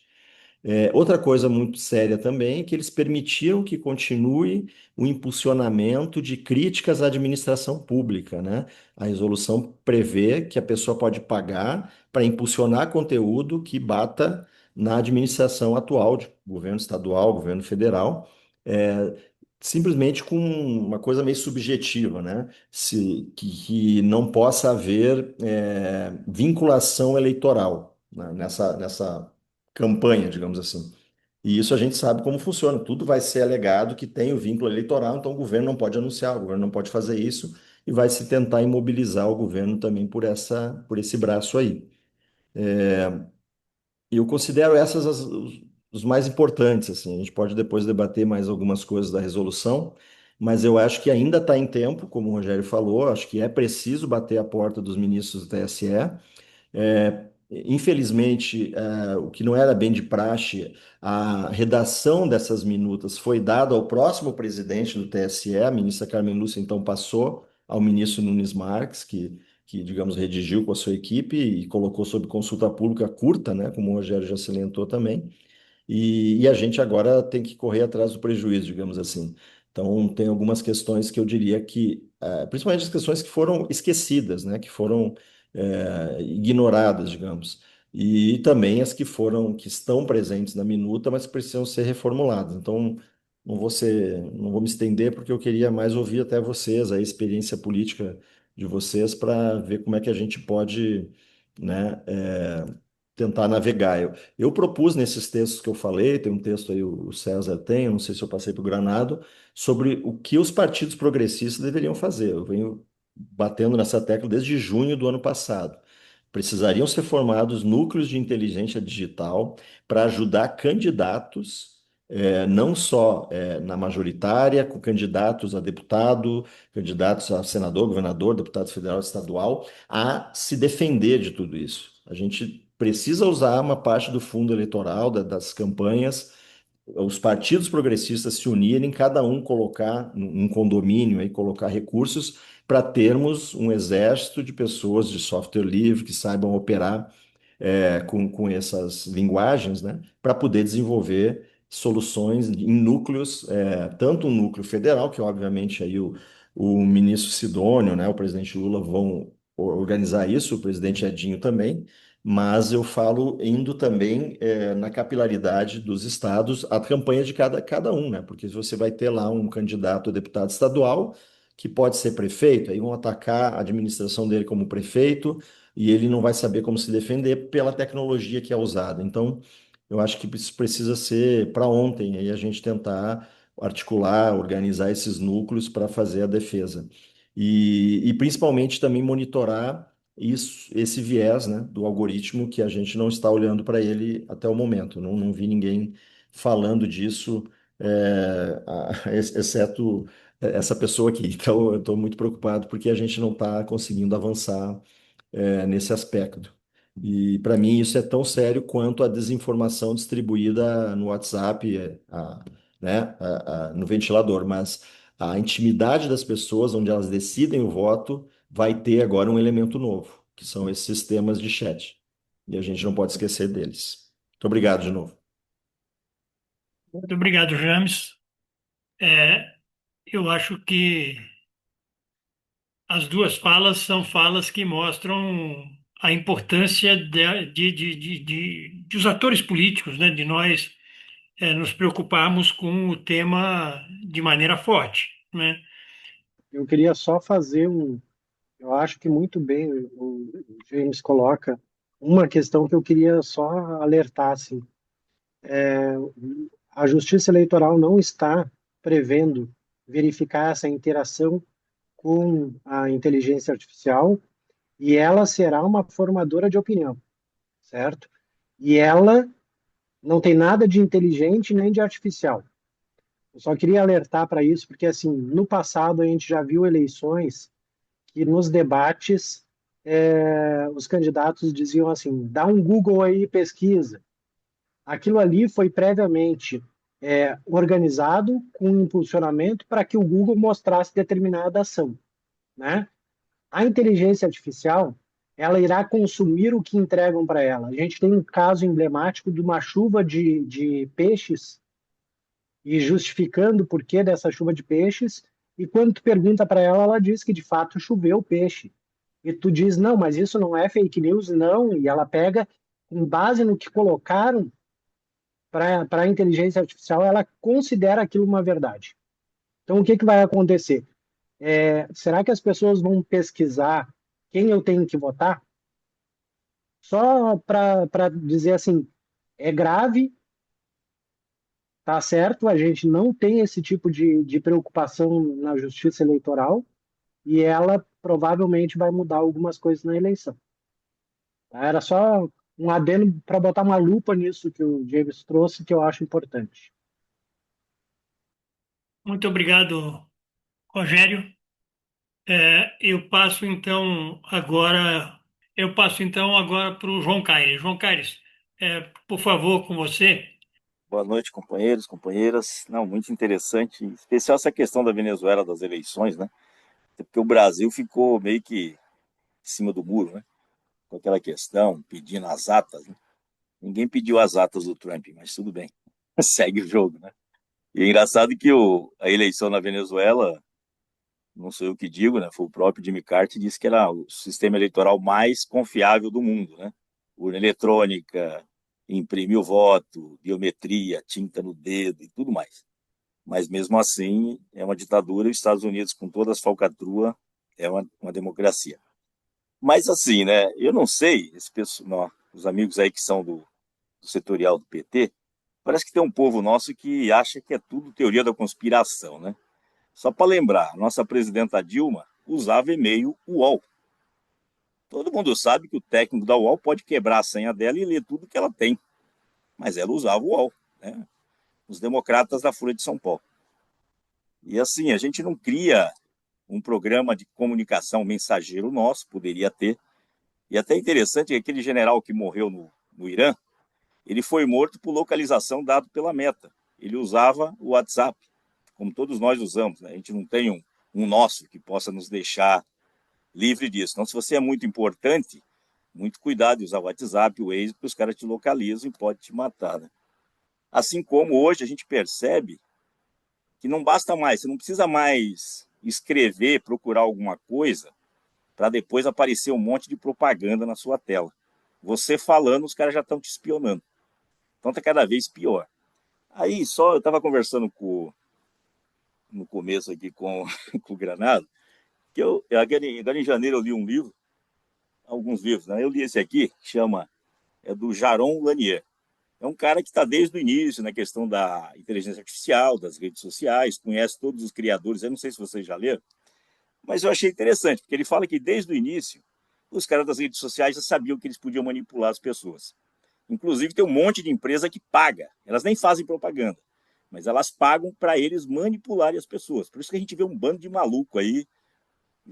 Outra coisa muito séria também é que eles permitiram que continue o impulsionamento de críticas à administração pública, né? A resolução prevê que a pessoa pode pagar para impulsionar conteúdo que bata na administração atual de governo estadual, governo federal, é, simplesmente com uma coisa meio subjetiva, né? Que não possa haver vinculação eleitoral, né? Nessa campanha, digamos assim. E isso a gente sabe como funciona. Tudo vai ser alegado que tem o vínculo eleitoral, então o governo não pode anunciar, o governo não pode fazer isso, e vai se tentar imobilizar o governo também por esse braço aí. E eu considero essas os mais importantes, assim. A gente pode depois debater mais algumas coisas da resolução, mas eu acho que ainda está em tempo, como o Rogério falou, acho que é preciso bater a porta dos ministros do TSE. Infelizmente, o que não era bem de praxe, a redação dessas minutas foi dada ao próximo presidente do TSE, a ministra Carmen Lúcia, então passou ao ministro Nunes Marques, que digamos, redigiu com a sua equipe e colocou sob consulta pública curta, né, como o Rogério já salientou também. E a gente agora tem que correr atrás do prejuízo, digamos assim. Então, tem algumas questões que eu diria que, principalmente as questões que foram esquecidas, né, que foram ignoradas, digamos. E também as que estão presentes na minuta, mas que precisam ser reformuladas. Então, não vou me estender, porque eu queria mais ouvir até vocês, a experiência política de vocês, para ver como é que a gente pode, né, tentar navegar. Eu propus nesses textos que eu falei, tem um texto aí, o César tem, eu não sei se eu passei para o Granado, sobre o que os partidos progressistas deveriam fazer. Eu venho batendo nessa tecla desde junho do ano passado. Precisariam ser formados núcleos de inteligência digital para ajudar candidatos, não só na majoritária, com candidatos a deputado, candidatos a senador, governador, deputado federal, estadual, a se defender de tudo isso. A gente precisa usar uma parte do fundo eleitoral, das campanhas, os partidos progressistas se unirem, cada um colocar um condomínio e colocar recursos para termos um exército de pessoas de software livre que saibam operar com essas linguagens, né, para poder desenvolver soluções em núcleos, tanto um núcleo federal, que obviamente aí o ministro Sidônio, né, o presidente Lula vão organizar isso, o presidente Edinho também, mas eu falo indo também na capilaridade dos estados, a campanha de cada um, né? Porque você vai ter lá um candidato a deputado estadual que pode ser prefeito, aí vão atacar a administração dele como prefeito e ele não vai saber como se defender pela tecnologia que é usada. Então, Eu acho que isso precisa ser para ontem, aí a gente tentar articular, organizar esses núcleos para fazer a defesa. E principalmente também monitorar isso, esse viés, né, do algoritmo que a gente não está olhando para ele até o momento. Não vi ninguém falando disso, exceto essa pessoa aqui. Então, eu estou muito preocupado porque a gente não está conseguindo avançar, nesse aspecto. E para mim isso é tão sério quanto a desinformação distribuída no WhatsApp, né, no ventilador. Mas a intimidade das pessoas, onde elas decidem o voto, vai ter agora um elemento novo, que são esses sistemas de chat. E a gente não pode esquecer deles. Muito obrigado de novo. Muito obrigado, James. É, eu acho que as duas falas são falas que mostram a importância de os atores políticos, né, de nós nos preocuparmos com o tema de maneira forte, né? Eu queria só fazer um. Eu acho que muito bem o James coloca uma questão que eu queria só alertar, assim. A Justiça Eleitoral não está prevendo verificar essa interação com a inteligência artificial e ela será uma formadora de opinião, certo? E ela não tem nada de inteligente nem de artificial. Eu só queria alertar para isso, porque assim, no passado a gente já viu eleições que nos debates os candidatos diziam assim, dá um Google aí, pesquisa. Aquilo ali foi previamente organizado com um impulsionamento para que o Google mostrasse determinada ação, né? A inteligência artificial, ela irá consumir o que entregam para ela. A gente tem um caso emblemático de uma chuva de peixes e justificando o porquê dessa chuva de peixes, e quando tu pergunta para ela, ela diz que de fato choveu peixe. E tu diz, não, mas isso não é fake news, não, e ela pega, com base no que colocaram para a inteligência artificial, ela considera aquilo uma verdade. Então, o que vai acontecer? Será que as pessoas vão pesquisar quem eu tenho que votar? Só para dizer assim, é grave, tá certo, a gente não tem esse tipo de preocupação na justiça eleitoral e ela provavelmente vai mudar algumas coisas na eleição. Tá? Era só um adendo para botar uma lupa nisso que o James trouxe, que eu acho importante. Muito obrigado, Rogério. Eu passo então agora para o João Caires. João Caires, por favor, com você. Boa noite, companheiros, companheiras. Não, muito interessante, em especial essa questão da Venezuela, das eleições, né? Porque o Brasil ficou meio que em cima do muro, né? Com aquela questão, pedindo as atas, né? Ninguém pediu as atas do Trump, mas tudo bem. Segue o jogo, né? E é engraçado que a eleição na Venezuela, não sou eu que digo, né? Foi o próprio Jimmy Carter que disse que era o sistema eleitoral mais confiável do mundo, né? Urna eletrônica, imprimir o voto, biometria, tinta no dedo e tudo mais. Mas mesmo assim é uma ditadura e os Estados Unidos, com todas as falcatruas, é uma democracia. Mas assim, né? Eu não sei, esse pessoal, os amigos aí que são do setorial do PT, parece que tem um povo nosso que acha que é tudo teoria da conspiração, né? Só para lembrar, a nossa presidenta Dilma usava e-mail UOL. Todo mundo sabe que o técnico da UOL pode quebrar a senha dela e ler tudo que ela tem, mas ela usava o UOL, né? Os democratas da Folha de São Paulo. E assim, a gente não cria um programa de comunicação mensageiro nosso, poderia ter. E até interessante que aquele general que morreu no Irã, ele foi morto por localização dado pela Meta. Ele usava o WhatsApp, como todos nós usamos, né? A gente não tem um nosso que possa nos deixar livre disso. Então, se você é muito importante, muito cuidado de usar o WhatsApp, o Waze, porque os caras te localizam e podem te matar, né? Assim como hoje a gente percebe que não basta mais, você não precisa mais escrever, procurar alguma coisa para depois aparecer um monte de propaganda na sua tela. Você falando, os caras já estão te espionando. Então está cada vez pior. Aí só eu estava conversando no começo aqui com, com o Granado, que agora em janeiro eu li um livro, alguns livros, né? Eu li esse aqui, que chama, é do Jaron Lanier. é um cara que está desde o início na questão da inteligência artificial, das redes sociais, conhece todos os criadores. Eu não sei se vocês já leram, mas eu achei interessante, porque ele fala que desde o início, os caras das redes sociais já sabiam que eles podiam manipular as pessoas. Inclusive, tem um monte de empresa que paga. Elas nem fazem propaganda, mas elas pagam para eles manipularem as pessoas. Por isso que a gente vê um bando de maluco aí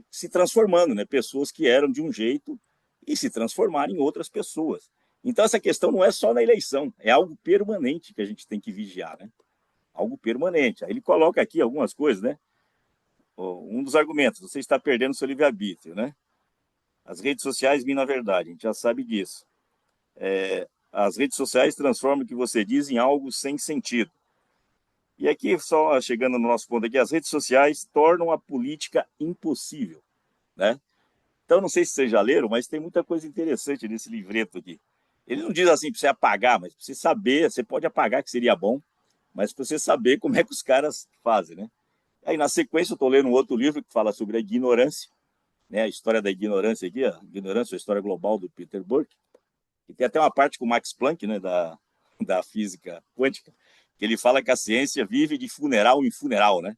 se transformando, né? Pessoas que eram de um jeito e se transformarem em outras pessoas. Então, essa questão não é só na eleição, é algo permanente que a gente tem que vigiar, né? Algo permanente. Aí ele coloca aqui algumas coisas, né? Um dos argumentos, você está perdendo seu livre-arbítrio, né? As redes sociais minam a verdade, a gente já sabe disso. As redes sociais transformam o que você diz em algo sem sentido. E aqui, só chegando no nosso ponto aqui, as redes sociais tornam a política impossível, né? Então, não sei se vocês já leram, mas tem muita coisa interessante nesse livreto aqui. Ele não diz assim para você apagar, mas para você saber, você pode apagar, que seria bom, mas para você saber como é que os caras fazem, né? Aí, na sequência, eu estou lendo um outro livro que fala sobre a ignorância, né? A história da ignorância aqui, a ignorância, a história global do Peter Burke. E tem até uma parte com o Max Planck, né, da física quântica, que ele fala que a ciência vive de funeral em funeral, né?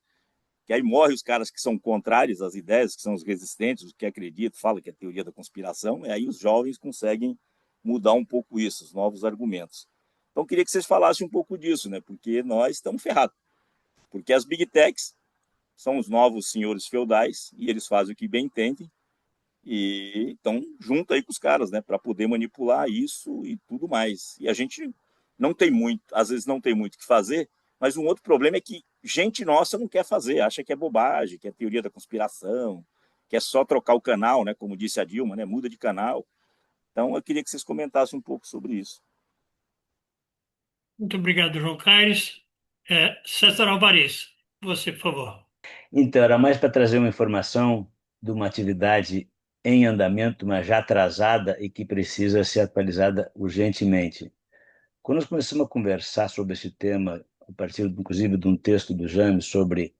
Que aí morrem os caras que são contrários às ideias, que são os resistentes, os que acreditam, falam que é a teoria da conspiração, e aí os jovens conseguem mudar um pouco isso, os novos argumentos. Então, queria que vocês falassem um pouco disso, né? Porque nós estamos ferrados. Porque as big techs são os novos senhores feudais, e eles fazem o que bem entendem, e estão junto aí com os caras, né? Para poder manipular isso e tudo mais. E a gente não tem muito, às vezes não tem muito o que fazer, mas um outro problema é que gente nossa não quer fazer, acha que é bobagem, que é teoria da conspiração, que é só trocar o canal, né? Como disse a Dilma, né? Muda de canal. Então, eu queria que vocês comentassem um pouco sobre isso. Muito obrigado, João Caires. César Alvarez, você, por favor. Então, era mais para trazer uma informação de uma atividade em andamento, mas já atrasada e que precisa ser atualizada urgentemente. Quando nós começamos a conversar sobre esse tema, a partir, inclusive, de um texto do James sobre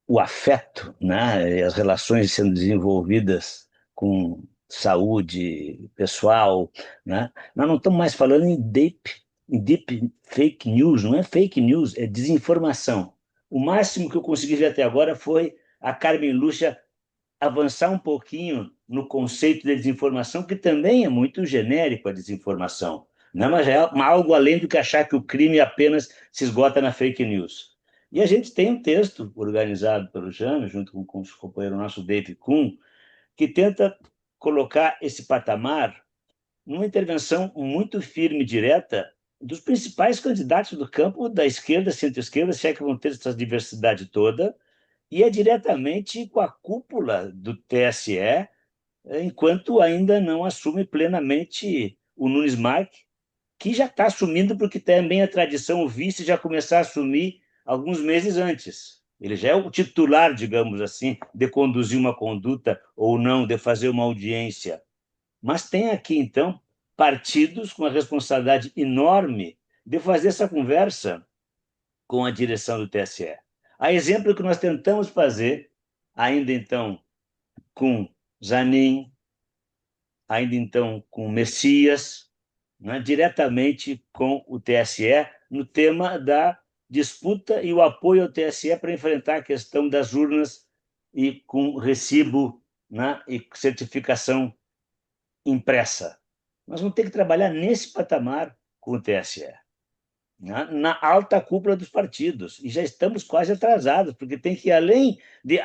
o afeto, né, e as relações sendo desenvolvidas com saúde pessoal, né, nós não estamos mais falando em deep fake news, não é fake news, é desinformação. O máximo que eu consegui ver até agora foi a Carmen Lúcia avançar um pouquinho no conceito de desinformação, que também é muito genérico a desinformação, né? Mas é algo além do que achar que o crime apenas se esgota na fake news. E a gente tem um texto organizado pelo Jânio, junto com o companheiro nosso Dave Kuhn, que tenta colocar esse patamar numa intervenção muito firme e direta dos principais candidatos do campo da esquerda, centro-esquerda, se é que vão ter essa diversidade toda, e é diretamente com a cúpula do TSE, enquanto ainda não assume plenamente o Nunes Marques, que já está assumindo, porque também a tradição, o vice já começar a assumir alguns meses antes. Ele já é o titular, digamos assim, de conduzir uma conduta ou não, de fazer uma audiência. Mas tem aqui, então, partidos com a responsabilidade enorme de fazer essa conversa com a direção do TSE. A exemplo que nós tentamos fazer, ainda então com Zanin, ainda então com Messias, né, diretamente com o TSE, no tema da disputa e o apoio ao TSE para enfrentar a questão das urnas e com recibo, né, e certificação impressa. Nós vamos ter que trabalhar nesse patamar com o TSE, na alta cúpula dos partidos, e já estamos quase atrasados, porque tem que, além de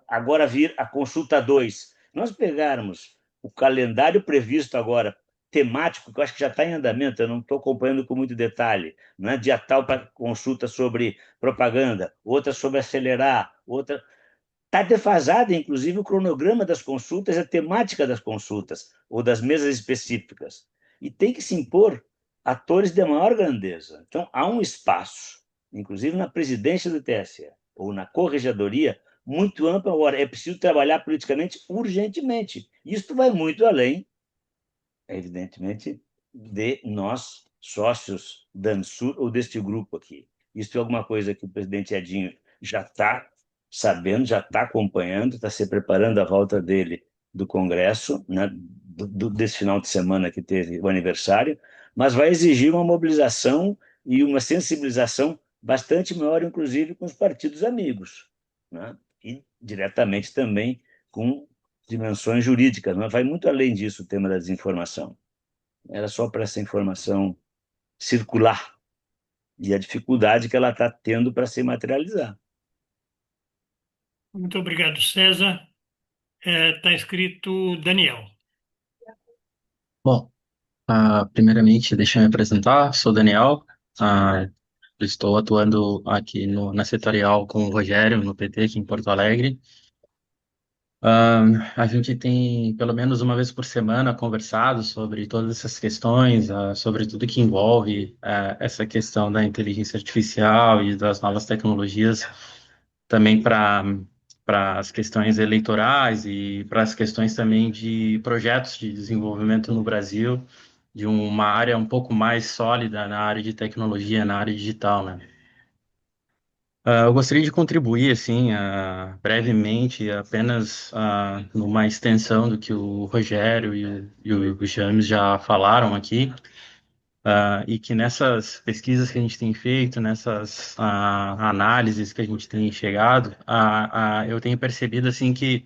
agora vir a consulta 2, nós pegarmos o calendário previsto agora, temático, que eu acho que já está em andamento, eu não estou acompanhando com muito detalhe, né? Dia tal para consulta sobre propaganda, outra sobre acelerar, outra... Está defasado, inclusive, o cronograma das consultas, a temática das consultas, ou das mesas específicas. E tem que se impor atores de maior grandeza. Então, há um espaço, inclusive na presidência do TSE, ou na corregedoria, muito amplo. Agora, é preciso trabalhar politicamente urgentemente. Isso vai muito além, evidentemente, de nós, sócios da ANSUR ou deste grupo aqui. Isso é alguma coisa que o presidente Edinho já está sabendo, já está acompanhando, está se preparando a volta dele do Congresso, né, desse final de semana que teve o aniversário, mas vai exigir uma mobilização e uma sensibilização bastante maior, inclusive com os partidos amigos, né? E diretamente também com dimensões jurídicas, mas vai muito além disso o tema da desinformação. Era só para essa informação circular e a dificuldade que ela está tendo para se materializar. Muito obrigado, César. Está escrito Daniel. Bom, primeiramente, deixa eu me apresentar. Sou Daniel. Ah, estou atuando aqui na setorial com o Rogério, no PT, aqui em Porto Alegre. A gente tem, pelo menos uma vez por semana, conversado sobre todas essas questões, sobre tudo que envolve essa questão da inteligência artificial e das novas tecnologias, também para as questões eleitorais e para as questões também de projetos de desenvolvimento no Brasil, de uma área um pouco mais sólida na área de tecnologia, na área digital, né? Eu gostaria de contribuir, assim, brevemente, apenas numa extensão do que o Rogério e o James já falaram aqui, e que nessas pesquisas que a gente tem feito, nessas análises que a gente tem chegado, eu tenho percebido, assim, que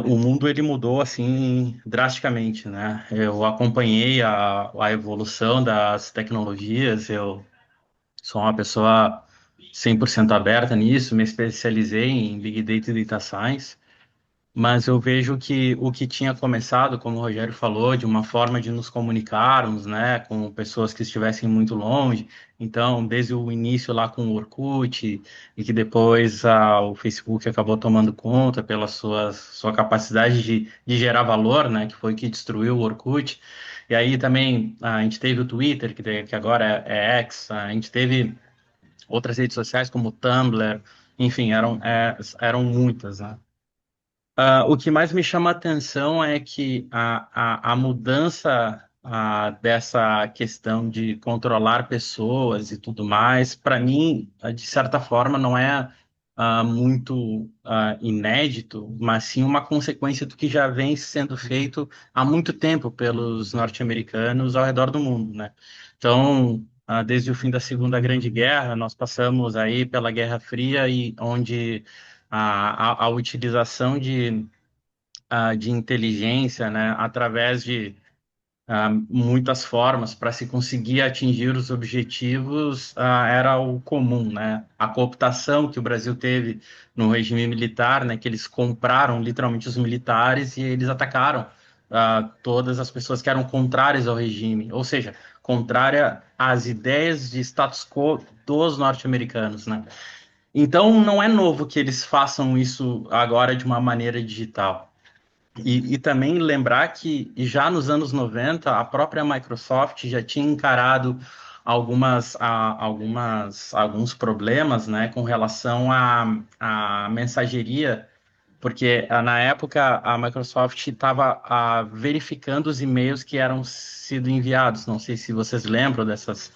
o mundo ele mudou, assim, drasticamente, né? Eu acompanhei a evolução das tecnologias, eu sou uma pessoa 100% aberta nisso, me especializei em Big Data e Data Science, mas eu vejo que o que tinha começado, como o Rogério falou, de uma forma de nos comunicarmos, né, com pessoas que estivessem muito longe, então, desde o início lá com o Orkut, e que depois o Facebook acabou tomando conta pela sua capacidade de gerar valor, né, que foi o que destruiu o Orkut, e aí também a gente teve o Twitter, que agora é X, a gente teve outras redes sociais como o Tumblr, enfim, eram muitas, né? O que mais me chama a atenção é que a mudança dessa questão de controlar pessoas e tudo mais, para mim, de certa forma, não é muito inédito, mas sim uma consequência do que já vem sendo feito há muito tempo pelos norte-americanos ao redor do mundo, né? Então, desde o fim da Segunda Grande Guerra, nós passamos aí pela Guerra Fria e onde a utilização de inteligência, né, através de muitas formas para se conseguir atingir os objetivos, era o comum, né? A cooptação que o Brasil teve no regime militar, né, que eles compraram literalmente os militares e eles atacaram todas as pessoas que eram contrárias ao regime, ou seja, contrária às ideias de status quo dos norte-americanos, né? Então, não é novo que eles façam isso agora de uma maneira digital. E também lembrar que já nos anos 90 a própria Microsoft já tinha encarado alguns problemas, né, com relação à mensageria, porque na época a Microsoft estava verificando os e-mails que eram sido enviados. Não sei se vocês lembram dessas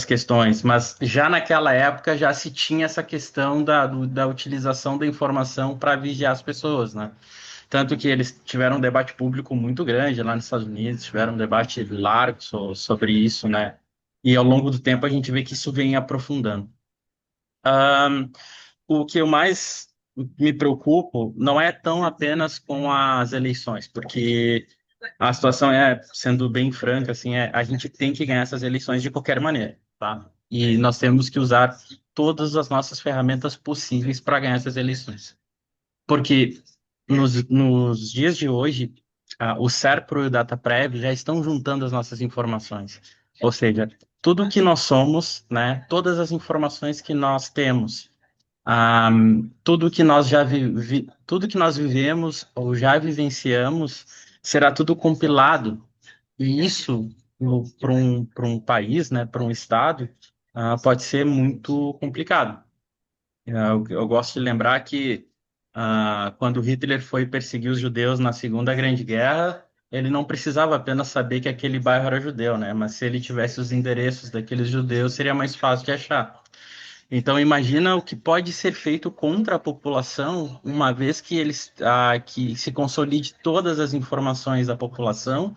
questões, mas já naquela época já se tinha essa questão da utilização da informação para vigiar as pessoas, né? Tanto que eles tiveram um debate público muito grande lá nos Estados Unidos, tiveram um debate largo sobre isso, né? E ao longo do tempo a gente vê que isso vem aprofundando. O que eu mais me preocupo não é tão apenas com as eleições, porque a situação sendo bem franca, assim, a gente tem que ganhar essas eleições de qualquer maneira, tá? E nós temos que usar todas as nossas ferramentas possíveis para ganhar essas eleições. Porque nos dias de hoje, o SERPRO e o DataPrev já estão juntando as nossas informações. Ou seja, tudo que nós somos, né, todas as informações que nós temos, tudo que nós tudo que nós vivemos ou já vivenciamos, será tudo compilado. E isso, para um país, né, para um estado, pode ser muito complicado. Eu gosto de lembrar que quando Hitler foi perseguir os judeus na Segunda Grande Guerra, ele não precisava apenas saber que aquele bairro era judeu, né? Mas se ele tivesse os endereços daqueles judeus, seria mais fácil de achar. Então, imagina o que pode ser feito contra a população, uma vez que que se consolide todas as informações da população,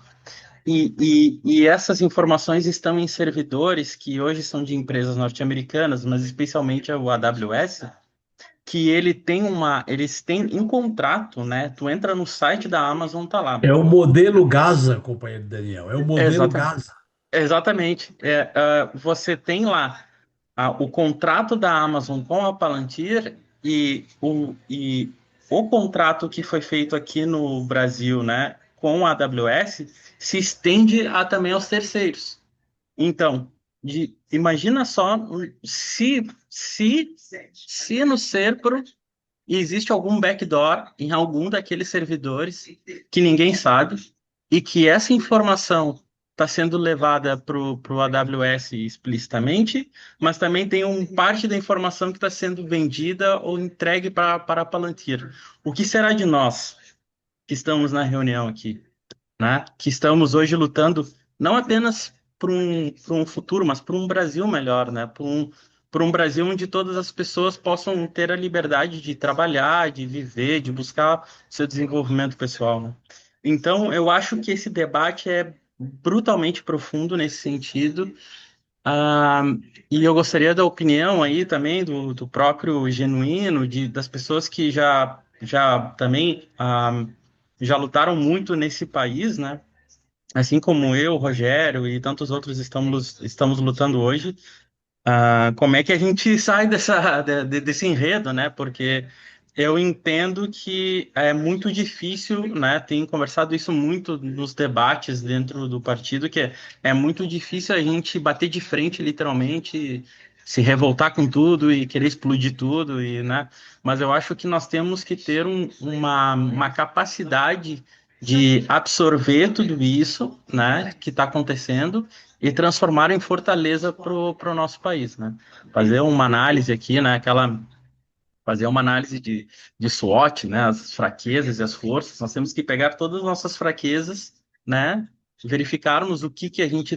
e essas informações estão em servidores que hoje são de empresas norte-americanas, mas especialmente o AWS, que eles têm um contrato, né? Tu entra no site da Amazon, tá lá. É o modelo Gaza, companheiro Daniel. É o modelo Exata, Gaza. exatamente. Você tem lá o contrato da Amazon com a Palantir e o contrato que foi feito aqui no Brasil, né, com a AWS, se estende também aos terceiros. Então, imagina só se no Serpro existe algum backdoor em algum daqueles servidores que ninguém sabe e que essa informação está sendo levada para o AWS explicitamente, mas também tem parte da informação que está sendo vendida ou entregue para a Palantir. O que será de nós que estamos na reunião aqui, né? Que estamos hoje lutando não apenas por um futuro, mas por um Brasil melhor, né? Por um Brasil onde todas as pessoas possam ter a liberdade de trabalhar, de viver, de buscar seu desenvolvimento pessoal, né? Então, eu acho que esse debate é brutalmente profundo nesse sentido. Ah, e eu gostaria da opinião aí também do próprio Genuíno, das pessoas que já também já lutaram muito nesse país, né? Assim como eu, Rogério e tantos outros estamos lutando hoje. Como é que a gente sai desse enredo, né? Porque eu entendo que é muito difícil, né? Tenho conversado isso muito nos debates dentro do partido, que é muito difícil a gente bater de frente, literalmente, se revoltar com tudo e querer explodir tudo, né? Mas eu acho que nós temos que ter uma capacidade de absorver tudo isso, né? Que está acontecendo e transformar em fortaleza para o nosso país, né? Fazer uma análise aqui, né? Fazer uma análise de SWOT, né? As fraquezas e as forças. Nós temos que pegar todas as nossas fraquezas, né? Verificarmos o que a gente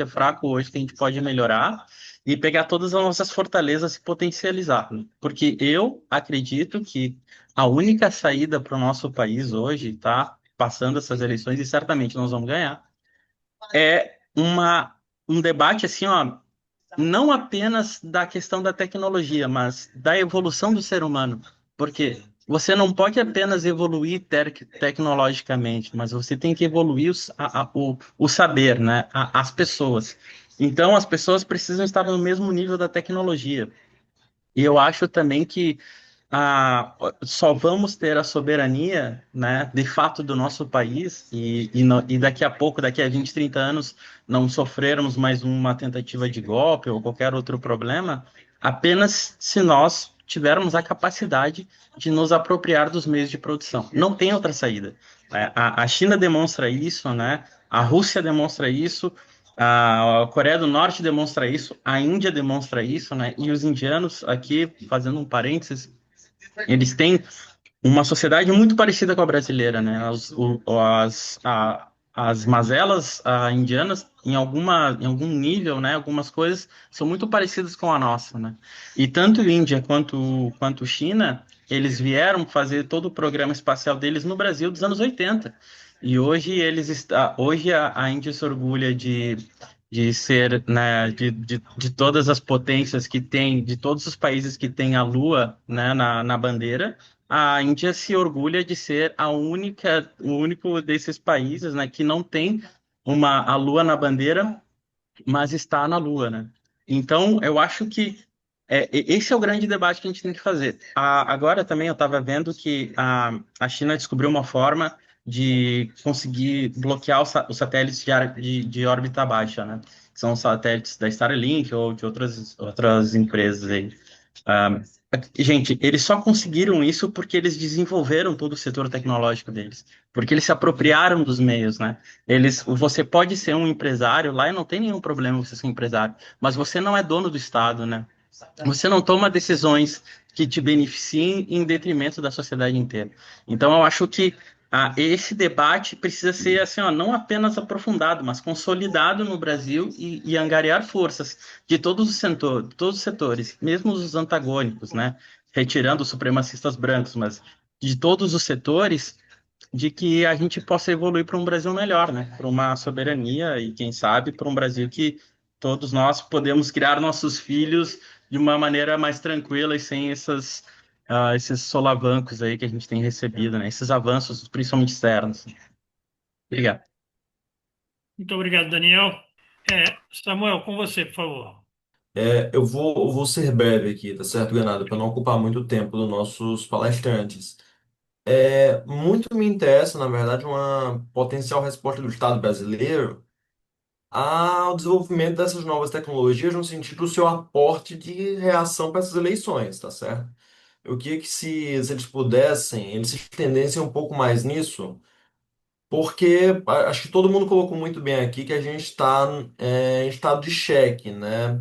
é fraco hoje, que a gente pode melhorar, e pegar todas as nossas fortalezas e potencializar, né? Porque eu acredito que a única saída para o nosso país hoje, tá? Passando essas eleições, e certamente nós vamos ganhar, é um debate assim, ó, não apenas da questão da tecnologia, mas da evolução do ser humano. Porque você não pode apenas evoluir tecnologicamente, mas você tem que evoluir o saber, né? As pessoas. Então, as pessoas precisam estar no mesmo nível da tecnologia. E eu acho também que só vamos ter a soberania, né, de fato do nosso país e daqui a pouco, daqui a 20, 30 anos, não sofrermos mais uma tentativa de golpe ou qualquer outro problema, apenas se nós tivermos a capacidade de nos apropriar dos meios de produção. Não tem outra saída. A China demonstra isso, né? A Rússia demonstra isso, a Coreia do Norte demonstra isso, a Índia demonstra isso, né? E os indianos, aqui, fazendo um parênteses, eles têm uma sociedade muito parecida com a brasileira, né? As mazelas indianas, em algum nível, né? Algumas coisas são muito parecidas com a nossa, né? E tanto Índia quanto China, eles vieram fazer todo o programa espacial deles no Brasil dos anos 80. E hoje hoje a Índia se orgulha de ser, né, de todas as potências que tem, de todos os países que têm a Lua, né, na bandeira. A Índia se orgulha de ser o único desses países, né, que não tem a Lua na bandeira, mas está na Lua, né? Então, eu acho que esse é o grande debate que a gente tem que fazer. Agora também eu estava vendo que a China descobriu uma forma de conseguir bloquear os satélites de órbita baixa, né? Que são os satélites da Starlink ou de outras empresas aí. Ah, gente, eles só conseguiram isso porque eles desenvolveram todo o setor tecnológico deles, porque eles se apropriaram dos meios, né? Você pode ser um empresário lá e não tem nenhum problema você ser um empresário, mas você não é dono do Estado, né? Você não toma decisões que te beneficiem em detrimento da sociedade inteira. Então, eu acho que esse debate precisa ser assim, ó, não apenas aprofundado, mas consolidado no Brasil e angariar forças de todos os setores, mesmo os antagônicos, né? Retirando os supremacistas brancos, mas de todos os setores, de que a gente possa evoluir para um Brasil melhor, né? Para uma soberania e, quem sabe, para um Brasil que todos nós podemos criar nossos filhos de uma maneira mais tranquila e sem esses solavancos aí que a gente tem recebido, né? Esses avanços, principalmente externos. Obrigado. Muito obrigado, Daniel. Samuel, com você, por favor. Eu vou ser breve aqui, tá certo, Granado? Para não ocupar muito tempo dos nossos palestrantes. Muito me interessa, na verdade, uma potencial resposta do Estado brasileiro ao desenvolvimento dessas novas tecnologias no sentido do seu aporte de reação para essas eleições, tá certo? Eu queria que se eles pudessem, eles se estendessem um pouco mais nisso, porque acho que todo mundo colocou muito bem aqui que a gente está em estado de cheque, né?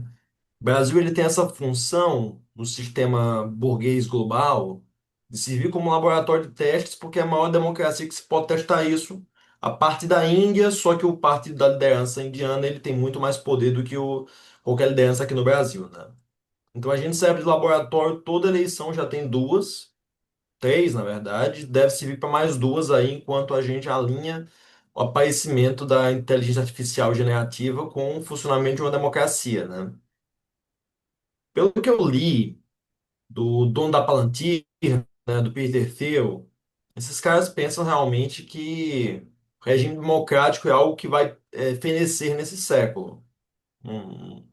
O Brasil ele tem essa função no sistema burguês global de servir como laboratório de testes, porque é a maior democracia que se pode testar isso. A parte da Índia, só que o partido da liderança indiana ele tem muito mais poder do que qualquer liderança aqui no Brasil, né? Então a gente serve de laboratório, toda eleição já tem duas, três na verdade, deve servir para mais duas aí, enquanto a gente alinha o aparecimento da inteligência artificial generativa com o funcionamento de uma democracia, né? Pelo que eu li do dono da Palantir, né, do Peter Thiel, esses caras pensam realmente que o regime democrático é algo que vai fenecer nesse século.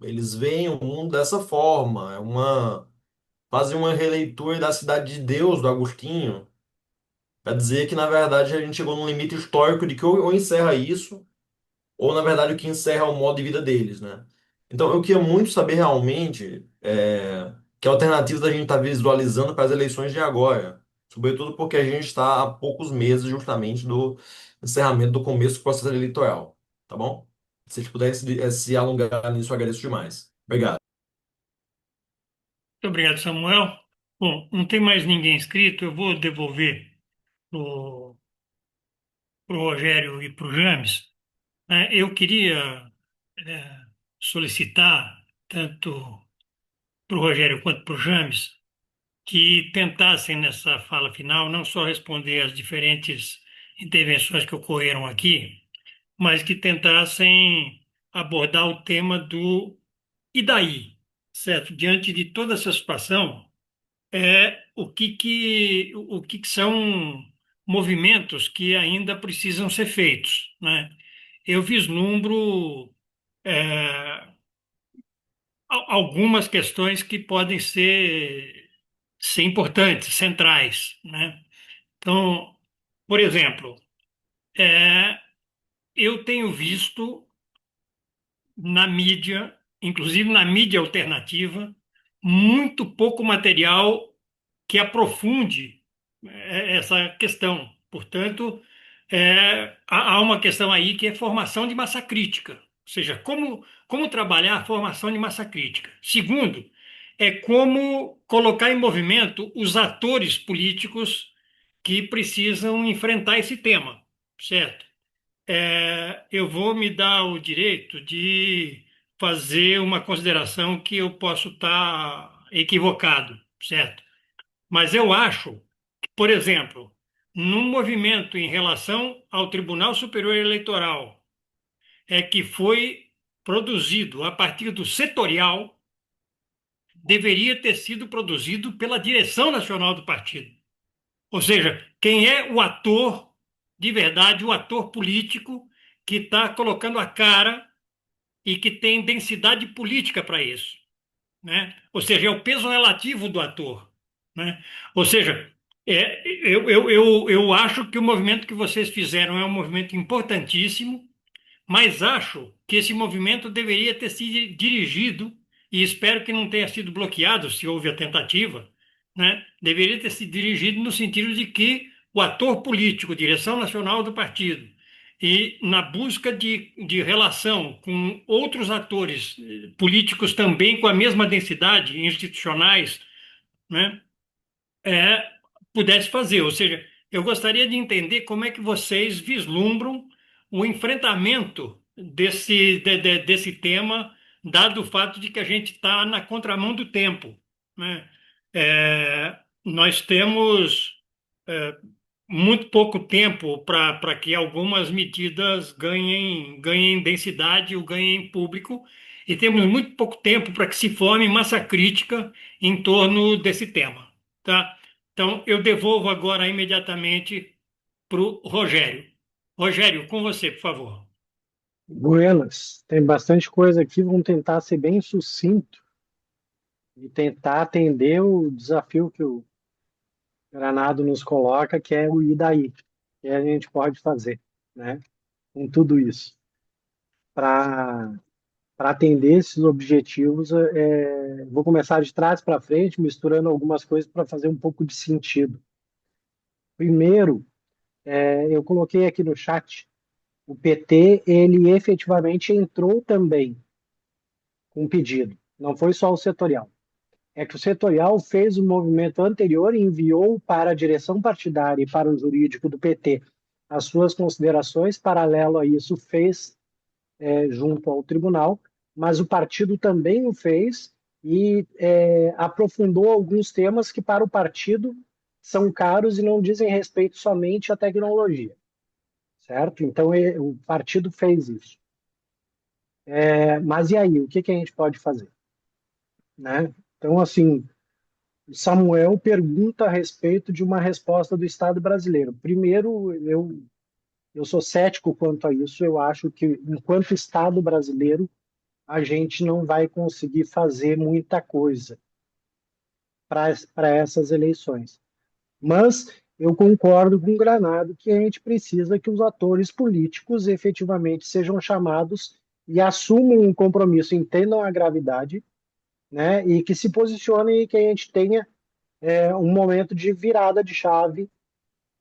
Eles veem o mundo dessa forma, fazem uma releitura da Cidade de Deus, do Agostinho, para dizer que, na verdade, a gente chegou num limite histórico de que ou encerra isso, ou na verdade o que encerra o modo de vida deles, né? Então eu queria muito saber realmente que alternativas a gente está visualizando para as eleições de agora, sobretudo porque a gente está a poucos meses justamente do encerramento do começo do processo eleitoral, tá bom? Se a gente pudesse se alongar nisso, eu agradeço demais. Obrigado. Muito obrigado, Samuel. Bom, não tem mais ninguém inscrito, eu vou devolver para o Rogério e para o James. Eu queria é, solicitar, tanto para o Rogério quanto para o James, que tentassem nessa fala final não só responder às diferentes intervenções que ocorreram aqui, mas que tentassem abordar o tema do e daí, certo? Diante de toda essa situação, o que que são movimentos que ainda precisam ser feitos, né? Eu vislumbro é, algumas questões que podem ser importantes, centrais, né? Então, por exemplo, é, eu tenho visto na mídia, inclusive na mídia alternativa, muito pouco material que aprofunde essa questão. Portanto, há uma questão aí que é formação de massa crítica, ou seja, como trabalhar a formação de massa crítica. Segundo, é como colocar em movimento os atores políticos que precisam enfrentar esse tema, certo? Eu vou me dar o direito de fazer uma consideração que eu posso estar equivocado, certo? Mas eu acho que, por exemplo, num movimento em relação ao Tribunal Superior Eleitoral, que foi produzido a partir do setorial, deveria ter sido produzido pela direção nacional do partido. Ou seja, quem é o ator de verdade, o ator político que está colocando a cara e que tem densidade política para isso, né? Ou seja, é o peso relativo do ator, né? Ou seja, eu acho que o movimento que vocês fizeram é um movimento importantíssimo, mas acho que esse movimento deveria ter sido dirigido, e espero que não tenha sido bloqueado se houve a tentativa, né? Deveria ter sido dirigido no sentido de que o ator político, direção nacional do partido, e na busca de relação com outros atores políticos também com a mesma densidade, institucionais, né? é, Pudesse fazer. Ou seja, eu gostaria de entender como é que vocês vislumbram o enfrentamento desse tema, dado o fato de que a gente está na contramão do tempo, né? Nós temos muito pouco tempo para que algumas medidas ganhem densidade ou ganhem público, e temos muito pouco tempo para que se forme massa crítica em torno desse tema, tá? Então, eu devolvo agora imediatamente para o Rogério. Rogério, com você, por favor. Buenas, tem bastante coisa aqui, vamos tentar ser bem sucinto e tentar atender o desafio que o Granado nos coloca, que é o e daí, que a gente pode fazer, né, com tudo isso. Para atender esses objetivos, vou começar de trás para frente, misturando algumas coisas para fazer um pouco de sentido. Primeiro, eu coloquei aqui no chat, o PT, ele efetivamente entrou também com um pedido, não foi só o setorial. É que o setorial fez o movimento anterior e enviou para a direção partidária e para o jurídico do PT as suas considerações, paralelo a isso fez junto ao tribunal, mas o partido também o fez e aprofundou alguns temas que para o partido são caros e não dizem respeito somente à tecnologia, certo? Então o partido fez isso. Mas e aí, o que a gente pode fazer, né? Então, assim, Samuel pergunta a respeito de uma resposta do Estado brasileiro. Primeiro, eu sou cético quanto a isso. Eu acho que, enquanto Estado brasileiro, a gente não vai conseguir fazer muita coisa para essas eleições. Mas eu concordo com o Granado que a gente precisa que os atores políticos efetivamente sejam chamados e assumam um compromisso, entendam a gravidade, né, e que se posicionem e que a gente tenha um momento de virada de chave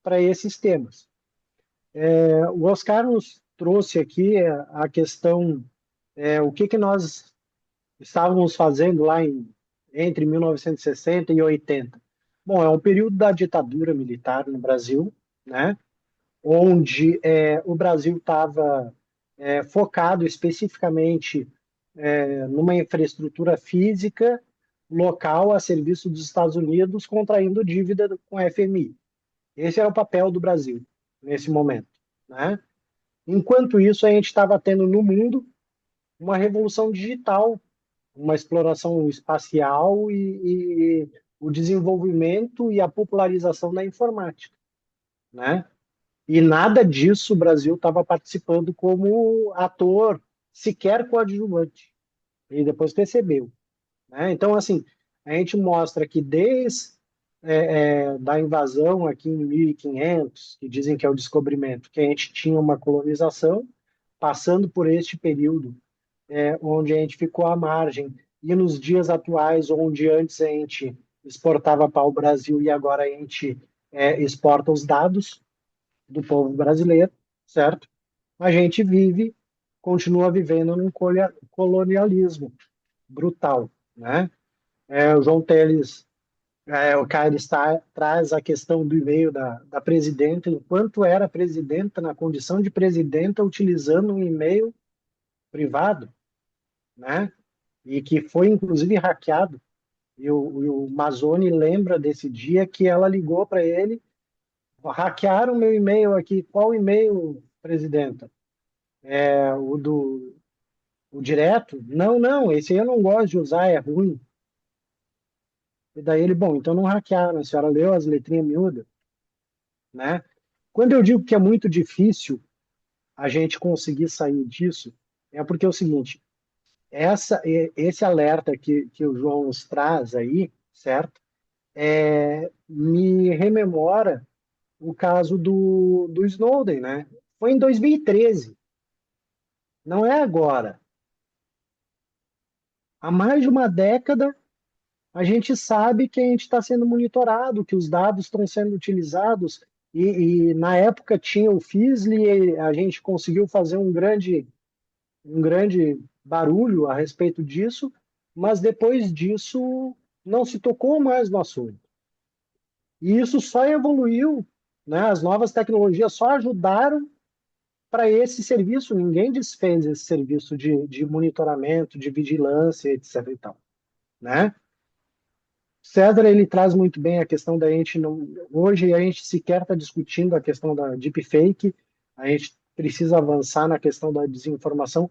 para esses temas. O Oscar nos trouxe aqui a questão, o que nós estávamos fazendo lá entre 1960 e 80. Bom, é um período da ditadura militar no Brasil, né, onde o Brasil estava focado especificamente numa infraestrutura física local a serviço dos Estados Unidos, contraindo dívida com a FMI. Esse era o papel do Brasil nesse momento, né? Enquanto isso, a gente estava tendo no mundo uma revolução digital, uma exploração espacial e o desenvolvimento e a popularização da informática, né? E nada disso o Brasil estava participando como ator, sequer coadjuvante. E depois percebeu, né? Então, assim, a gente mostra que desde da invasão aqui em 1500, que dizem que é o descobrimento, que a gente tinha uma colonização, passando por este período onde a gente ficou à margem, e nos dias atuais, onde antes a gente exportava para o Brasil e agora a gente exporta os dados do povo brasileiro, certo? A gente continua vivendo num colonialismo brutal, né? O João Teles, o Caio traz a questão do e-mail da presidenta, enquanto era presidenta, na condição de presidenta, utilizando um e-mail privado, né? E que foi, inclusive, hackeado. E o Mazzoni lembra desse dia que ela ligou para ele, hackearam meu e-mail aqui. Qual e-mail, presidenta? O direto? Não, não, esse aí eu não gosto de usar, é ruim. E daí ele, bom, então não hackearam, a senhora leu as letrinhas miúdas, né? Quando eu digo que é muito difícil a gente conseguir sair disso, é porque é o seguinte, esse alerta que o João nos traz aí, certo? Me rememora o caso do Snowden, né? Foi em 2013, não é agora. Há mais de uma década, a gente sabe que a gente está sendo monitorado, que os dados estão sendo utilizados, e na época tinha o FISLI, a gente conseguiu fazer um grande barulho a respeito disso, mas depois disso não se tocou mais no assunto. E isso só evoluiu né? As novas tecnologias só ajudaram para esse serviço, ninguém desfez esse serviço de monitoramento, de vigilância, etc. e tal, né? César, ele traz muito bem a questão da gente não, hoje a gente sequer está discutindo a questão da deepfake, a gente precisa avançar na questão da desinformação,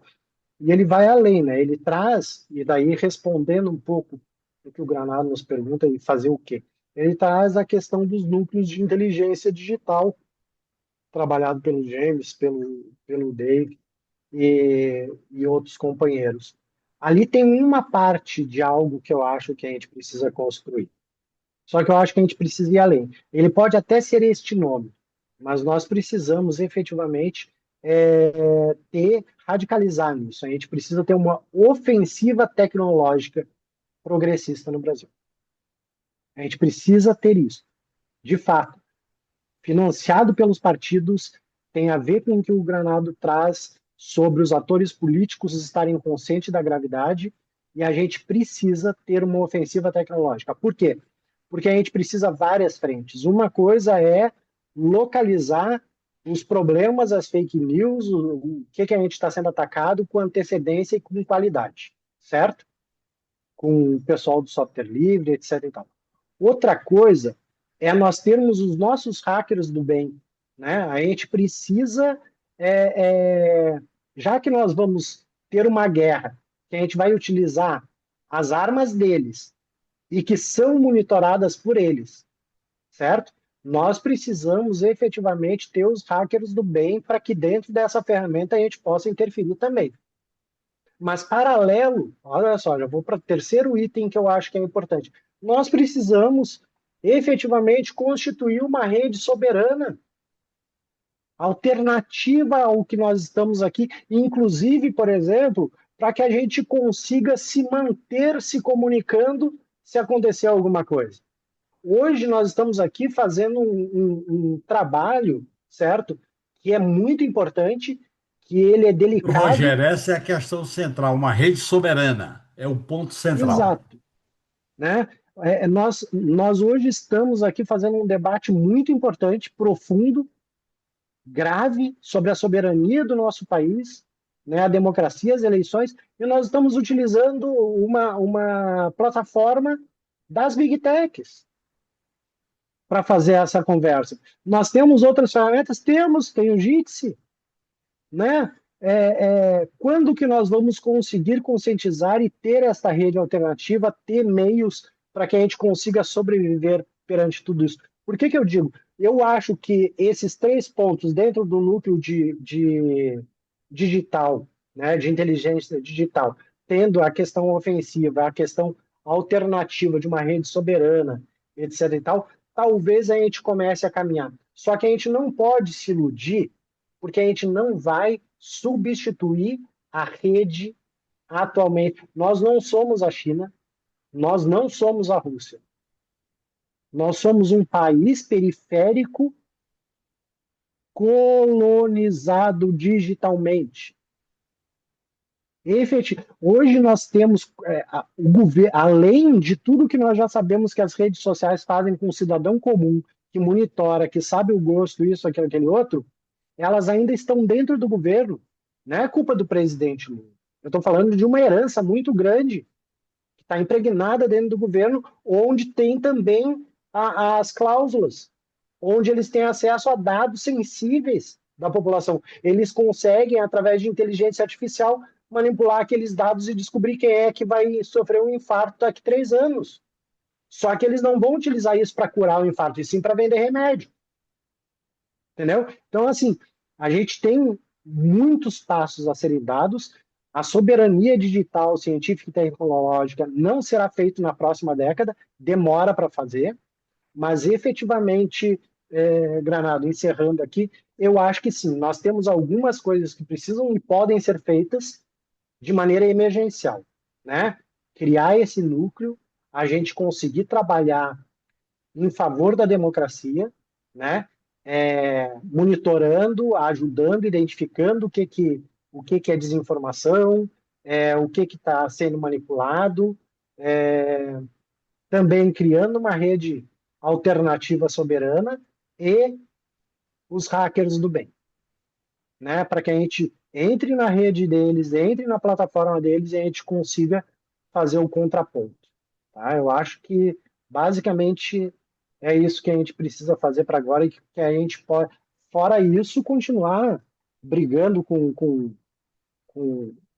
e ele vai além, né? Ele traz, e daí respondendo um pouco o que o Granado nos pergunta, e fazer o quê? Ele traz a questão dos núcleos de inteligência digital, trabalhado pelo James, pelo Dave e outros companheiros. Ali tem uma parte de algo que eu acho que a gente precisa construir. Só que eu acho que a gente precisa ir além. Ele pode até ser este nome, mas nós precisamos efetivamente radicalizar nisso. A gente precisa ter uma ofensiva tecnológica progressista no Brasil. A gente precisa ter isso. De fato, financiado pelos partidos, tem a ver com o que o Granado traz sobre os atores políticos estarem conscientes da gravidade, e a gente precisa ter uma ofensiva tecnológica. Por quê? Porque a gente precisa várias frentes. Uma coisa é localizar os problemas, as fake news, o que a gente está sendo atacado com antecedência e com qualidade, certo? Com o pessoal do software livre, etc. e tal. Outra coisa é nós termos os nossos hackers do bem, né? A gente precisa, já que nós vamos ter uma guerra, que a gente vai utilizar as armas deles e que são monitoradas por eles, certo? Nós precisamos efetivamente ter os hackers do bem para que dentro dessa ferramenta a gente possa interferir também. Mas paralelo, olha só, já vou para o terceiro item que eu acho que é importante. Nós precisamos efetivamente constituir uma rede soberana, alternativa ao que nós estamos aqui, inclusive, por exemplo, para que a gente consiga se manter se comunicando se acontecer alguma coisa. Hoje nós estamos aqui fazendo um trabalho, certo? Que é muito importante, que ele é delicado. Rogério, essa é a questão central, uma rede soberana. É o ponto central. Exato. Né? Nós hoje estamos aqui fazendo um debate muito importante, profundo, grave, sobre a soberania do nosso país, né? A democracia, as eleições, e nós estamos utilizando uma plataforma das Big Techs para fazer essa conversa. Nós temos outras ferramentas? Tem o Jitsi, né? Quando que nós vamos conseguir conscientizar e ter esta rede alternativa, ter meios para que a gente consiga sobreviver perante tudo isso? Por que eu digo? Eu acho que esses 3 pontos dentro do núcleo de digital, né, de inteligência digital, tendo a questão ofensiva, a questão alternativa de uma rede soberana, etc. e tal, talvez a gente comece a caminhar. Só que a gente não pode se iludir, porque a gente não vai substituir a rede atualmente. Nós não somos a China, nós não somos a Rússia. Nós somos um país periférico colonizado digitalmente. Hoje nós temos o governo, além de tudo que nós já sabemos que as redes sociais fazem com o cidadão comum, que monitora, que sabe o gosto, isso, aquilo, aquele outro, elas ainda estão dentro do governo. Não é culpa do presidente Lula. Eu estou falando de uma herança muito grande, que está impregnada dentro do governo, onde tem também as cláusulas, onde eles têm acesso a dados sensíveis da população. Eles conseguem, através de inteligência artificial, manipular aqueles dados e descobrir quem é que vai sofrer um infarto daqui a 3 anos. Só que eles não vão utilizar isso para curar o infarto, e sim para vender remédio. Entendeu? Então, assim, a gente tem muitos passos a serem dados. A soberania digital, científica e tecnológica não será feita na próxima década, demora para fazer, mas efetivamente, Granado, encerrando aqui, eu acho que sim, nós temos algumas coisas que precisam e podem ser feitas de maneira emergencial, né? Criar esse núcleo, a gente conseguir trabalhar em favor da democracia, né? Monitorando, ajudando, identificando o que é desinformação, o que está sendo manipulado, também criando uma rede alternativa soberana e os hackers do bem, né? Para que a gente entre na rede deles, entre na plataforma deles e a gente consiga fazer o contraponto, tá? Eu acho que basicamente é isso que a gente precisa fazer para agora e que a gente pode, fora isso, continuar brigando com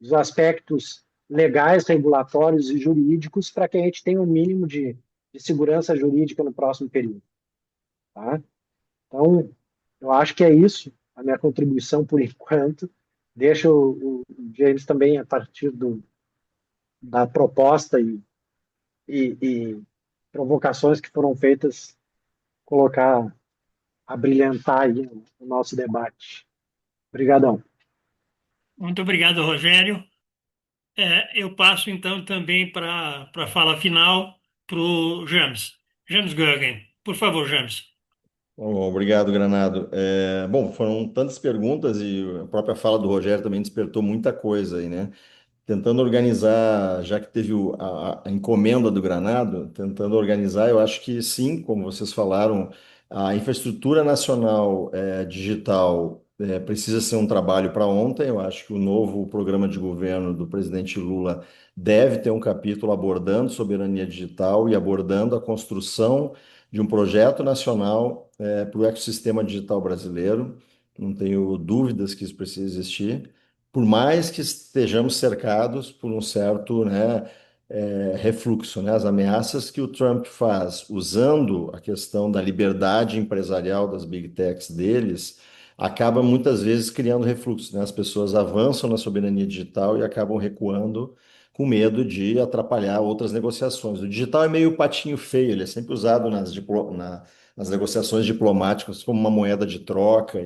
os aspectos legais, regulatórios e jurídicos para que a gente tenha um mínimo de segurança jurídica no próximo período, tá? Então, eu acho que é isso, a minha contribuição por enquanto. Deixa o James também, a partir da proposta e provocações que foram feitas, colocar, abrilhantar aí o nosso debate. Obrigadão. Muito obrigado, Rogério. Eu passo então também para a fala final para o James. James Goergen. Por favor, James. Bom, obrigado, Granado. Bom, foram tantas perguntas e a própria fala do Rogério também despertou muita coisa aí, né? Tentando organizar, já que teve a encomenda do Granado, tentando organizar, eu acho que sim, como vocês falaram, a infraestrutura nacional digital precisa ser um trabalho para ontem. Eu acho que o novo programa de governo do presidente Lula deve ter um capítulo abordando soberania digital e abordando a construção de um projeto nacional para o ecossistema digital brasileiro. Não tenho dúvidas que isso precisa existir por mais que estejamos cercados por um certo, né, refluxo, né, as ameaças que o Trump faz usando a questão da liberdade empresarial das big techs deles, acaba muitas vezes criando refluxo, né? As pessoas avançam na soberania digital e acabam recuando com medo de atrapalhar outras negociações. O digital é meio patinho feio, ele é sempre usado nas negociações diplomáticas como uma moeda de troca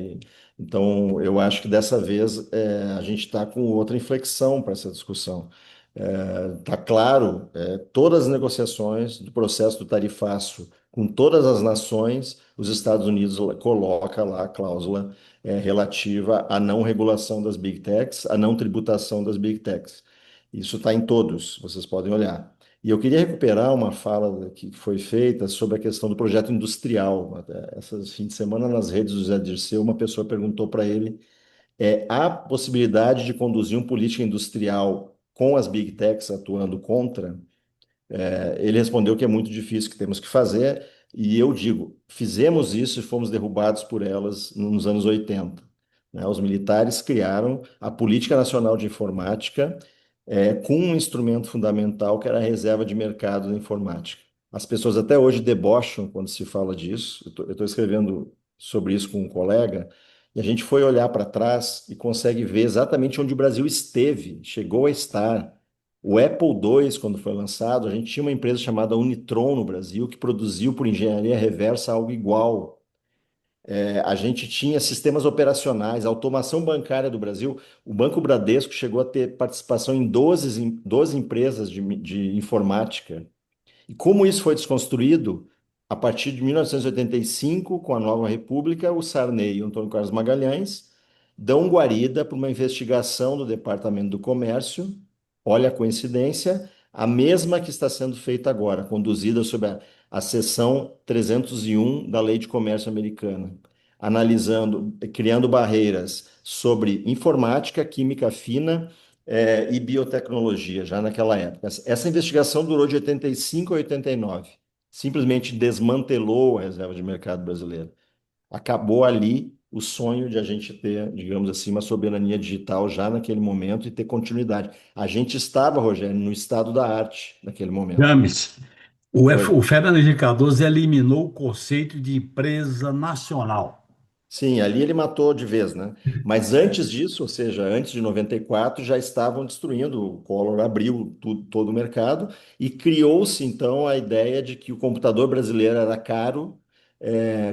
então, eu acho que dessa vez a gente está com outra inflexão para essa discussão. Está claro, todas as negociações do processo do tarifaço com todas as nações, os Estados Unidos coloca lá a cláusula relativa à não regulação das big techs, à não tributação das big techs. Isso está em todos, vocês podem olhar. E eu queria recuperar uma fala que foi feita sobre a questão do projeto industrial. Essas fim de semana, nas redes do Zé Dirceu, uma pessoa perguntou para ele: há possibilidade de conduzir uma política industrial com as big techs atuando contra? Ele respondeu que é muito difícil, que temos que fazer, e eu digo, fizemos isso e fomos derrubados por elas nos anos 80. Né? Os militares criaram a Política Nacional de Informática, com um instrumento fundamental que era a reserva de mercado da informática. As pessoas até hoje debocham quando se fala disso. Eu estou escrevendo sobre isso com um colega, e a gente foi olhar para trás e consegue ver exatamente onde o Brasil esteve, chegou a estar. O Apple II, quando foi lançado, a gente tinha uma empresa chamada Unitron no Brasil que produziu por engenharia reversa algo igual. A gente tinha sistemas operacionais, automação bancária do Brasil. O Banco Bradesco chegou a ter participação em 12 empresas de informática. E como isso foi desconstruído, a partir de 1985, com a Nova República, o Sarney e o Antônio Carlos Magalhães dão guarida para uma investigação do Departamento do Comércio. Olha a coincidência, a mesma que está sendo feita agora, conduzida sob a seção 301 da Lei de Comércio Americana, analisando, criando barreiras sobre informática, química fina, e biotecnologia, já naquela época. Essa investigação durou de 85 a 89. Simplesmente desmantelou a reserva de mercado brasileira. Acabou ali o sonho de a gente ter, digamos assim, uma soberania digital já naquele momento e ter continuidade. A gente estava, Rogério, no estado da arte naquele momento. James, Oi. o Fernando Henrique Cardoso eliminou o conceito de empresa nacional. Sim, ali ele matou de vez, né? Mas antes disso, ou seja, antes de 94, já estavam destruindo. O Collor abriu todo o mercado e criou-se então a ideia de que o computador brasileiro era caro,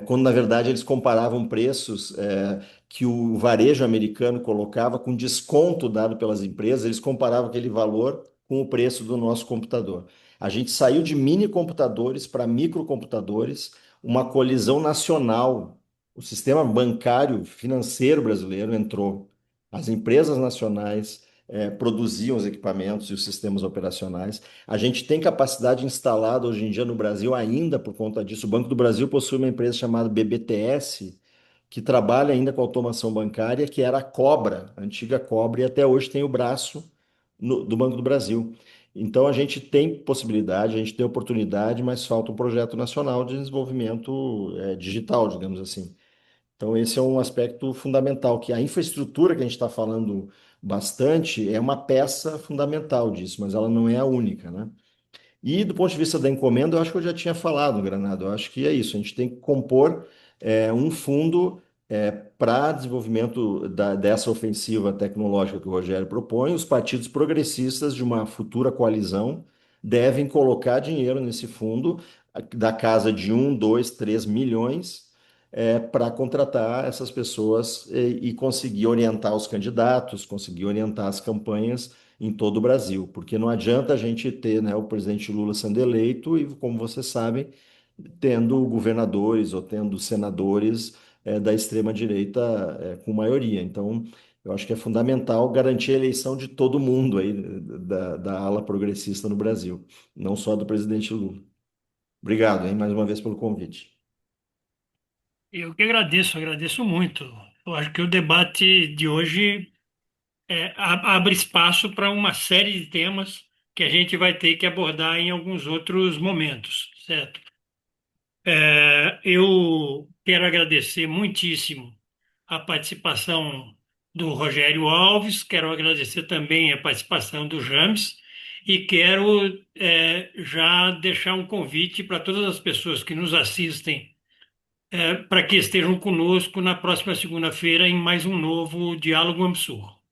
quando na verdade eles comparavam preços que o varejo americano colocava com desconto dado pelas empresas, eles comparavam aquele valor com o preço do nosso computador. A gente saiu de mini computadores para microcomputadores, uma colisão nacional. O sistema bancário financeiro brasileiro entrou. As empresas nacionais produziam os equipamentos e os sistemas operacionais. A gente tem capacidade instalada hoje em dia no Brasil ainda por conta disso. O Banco do Brasil possui uma empresa chamada BBTS, que trabalha ainda com automação bancária, que era a Cobra, a antiga Cobra, e até hoje tem o braço do Banco do Brasil. Então a gente tem possibilidade, a gente tem oportunidade, mas falta um projeto nacional de desenvolvimento digital, digamos assim. Então, esse é um aspecto fundamental, que a infraestrutura que a gente está falando bastante é uma peça fundamental disso, mas ela não é a única, né? E do ponto de vista da encomenda, eu acho que eu já tinha falado, Granado, eu acho que é isso, a gente tem que compor um fundo para desenvolvimento dessa ofensiva tecnológica que o Rogério propõe. Os partidos progressistas de uma futura coalizão devem colocar dinheiro nesse fundo, da casa de 1, 2, 3 milhões, para contratar essas pessoas e conseguir orientar os candidatos, conseguir orientar as campanhas em todo o Brasil, porque não adianta a gente ter, né, o presidente Lula sendo eleito e, como vocês sabem, tendo governadores ou tendo senadores da extrema-direita com maioria. Então, eu acho que é fundamental garantir a eleição de todo mundo aí, da ala progressista no Brasil, não só do presidente Lula. Obrigado, hein, mais uma vez pelo convite. Eu que agradeço muito. Eu acho que o debate de hoje abre espaço para uma série de temas que a gente vai ter que abordar em alguns outros momentos, certo? Eu quero agradecer muitíssimo a participação do Rogério Alves, quero agradecer também a participação do James e quero já deixar um convite para todas as pessoas que nos assistem para que estejam conosco na próxima segunda-feira em mais um novo Diálogo Amsur.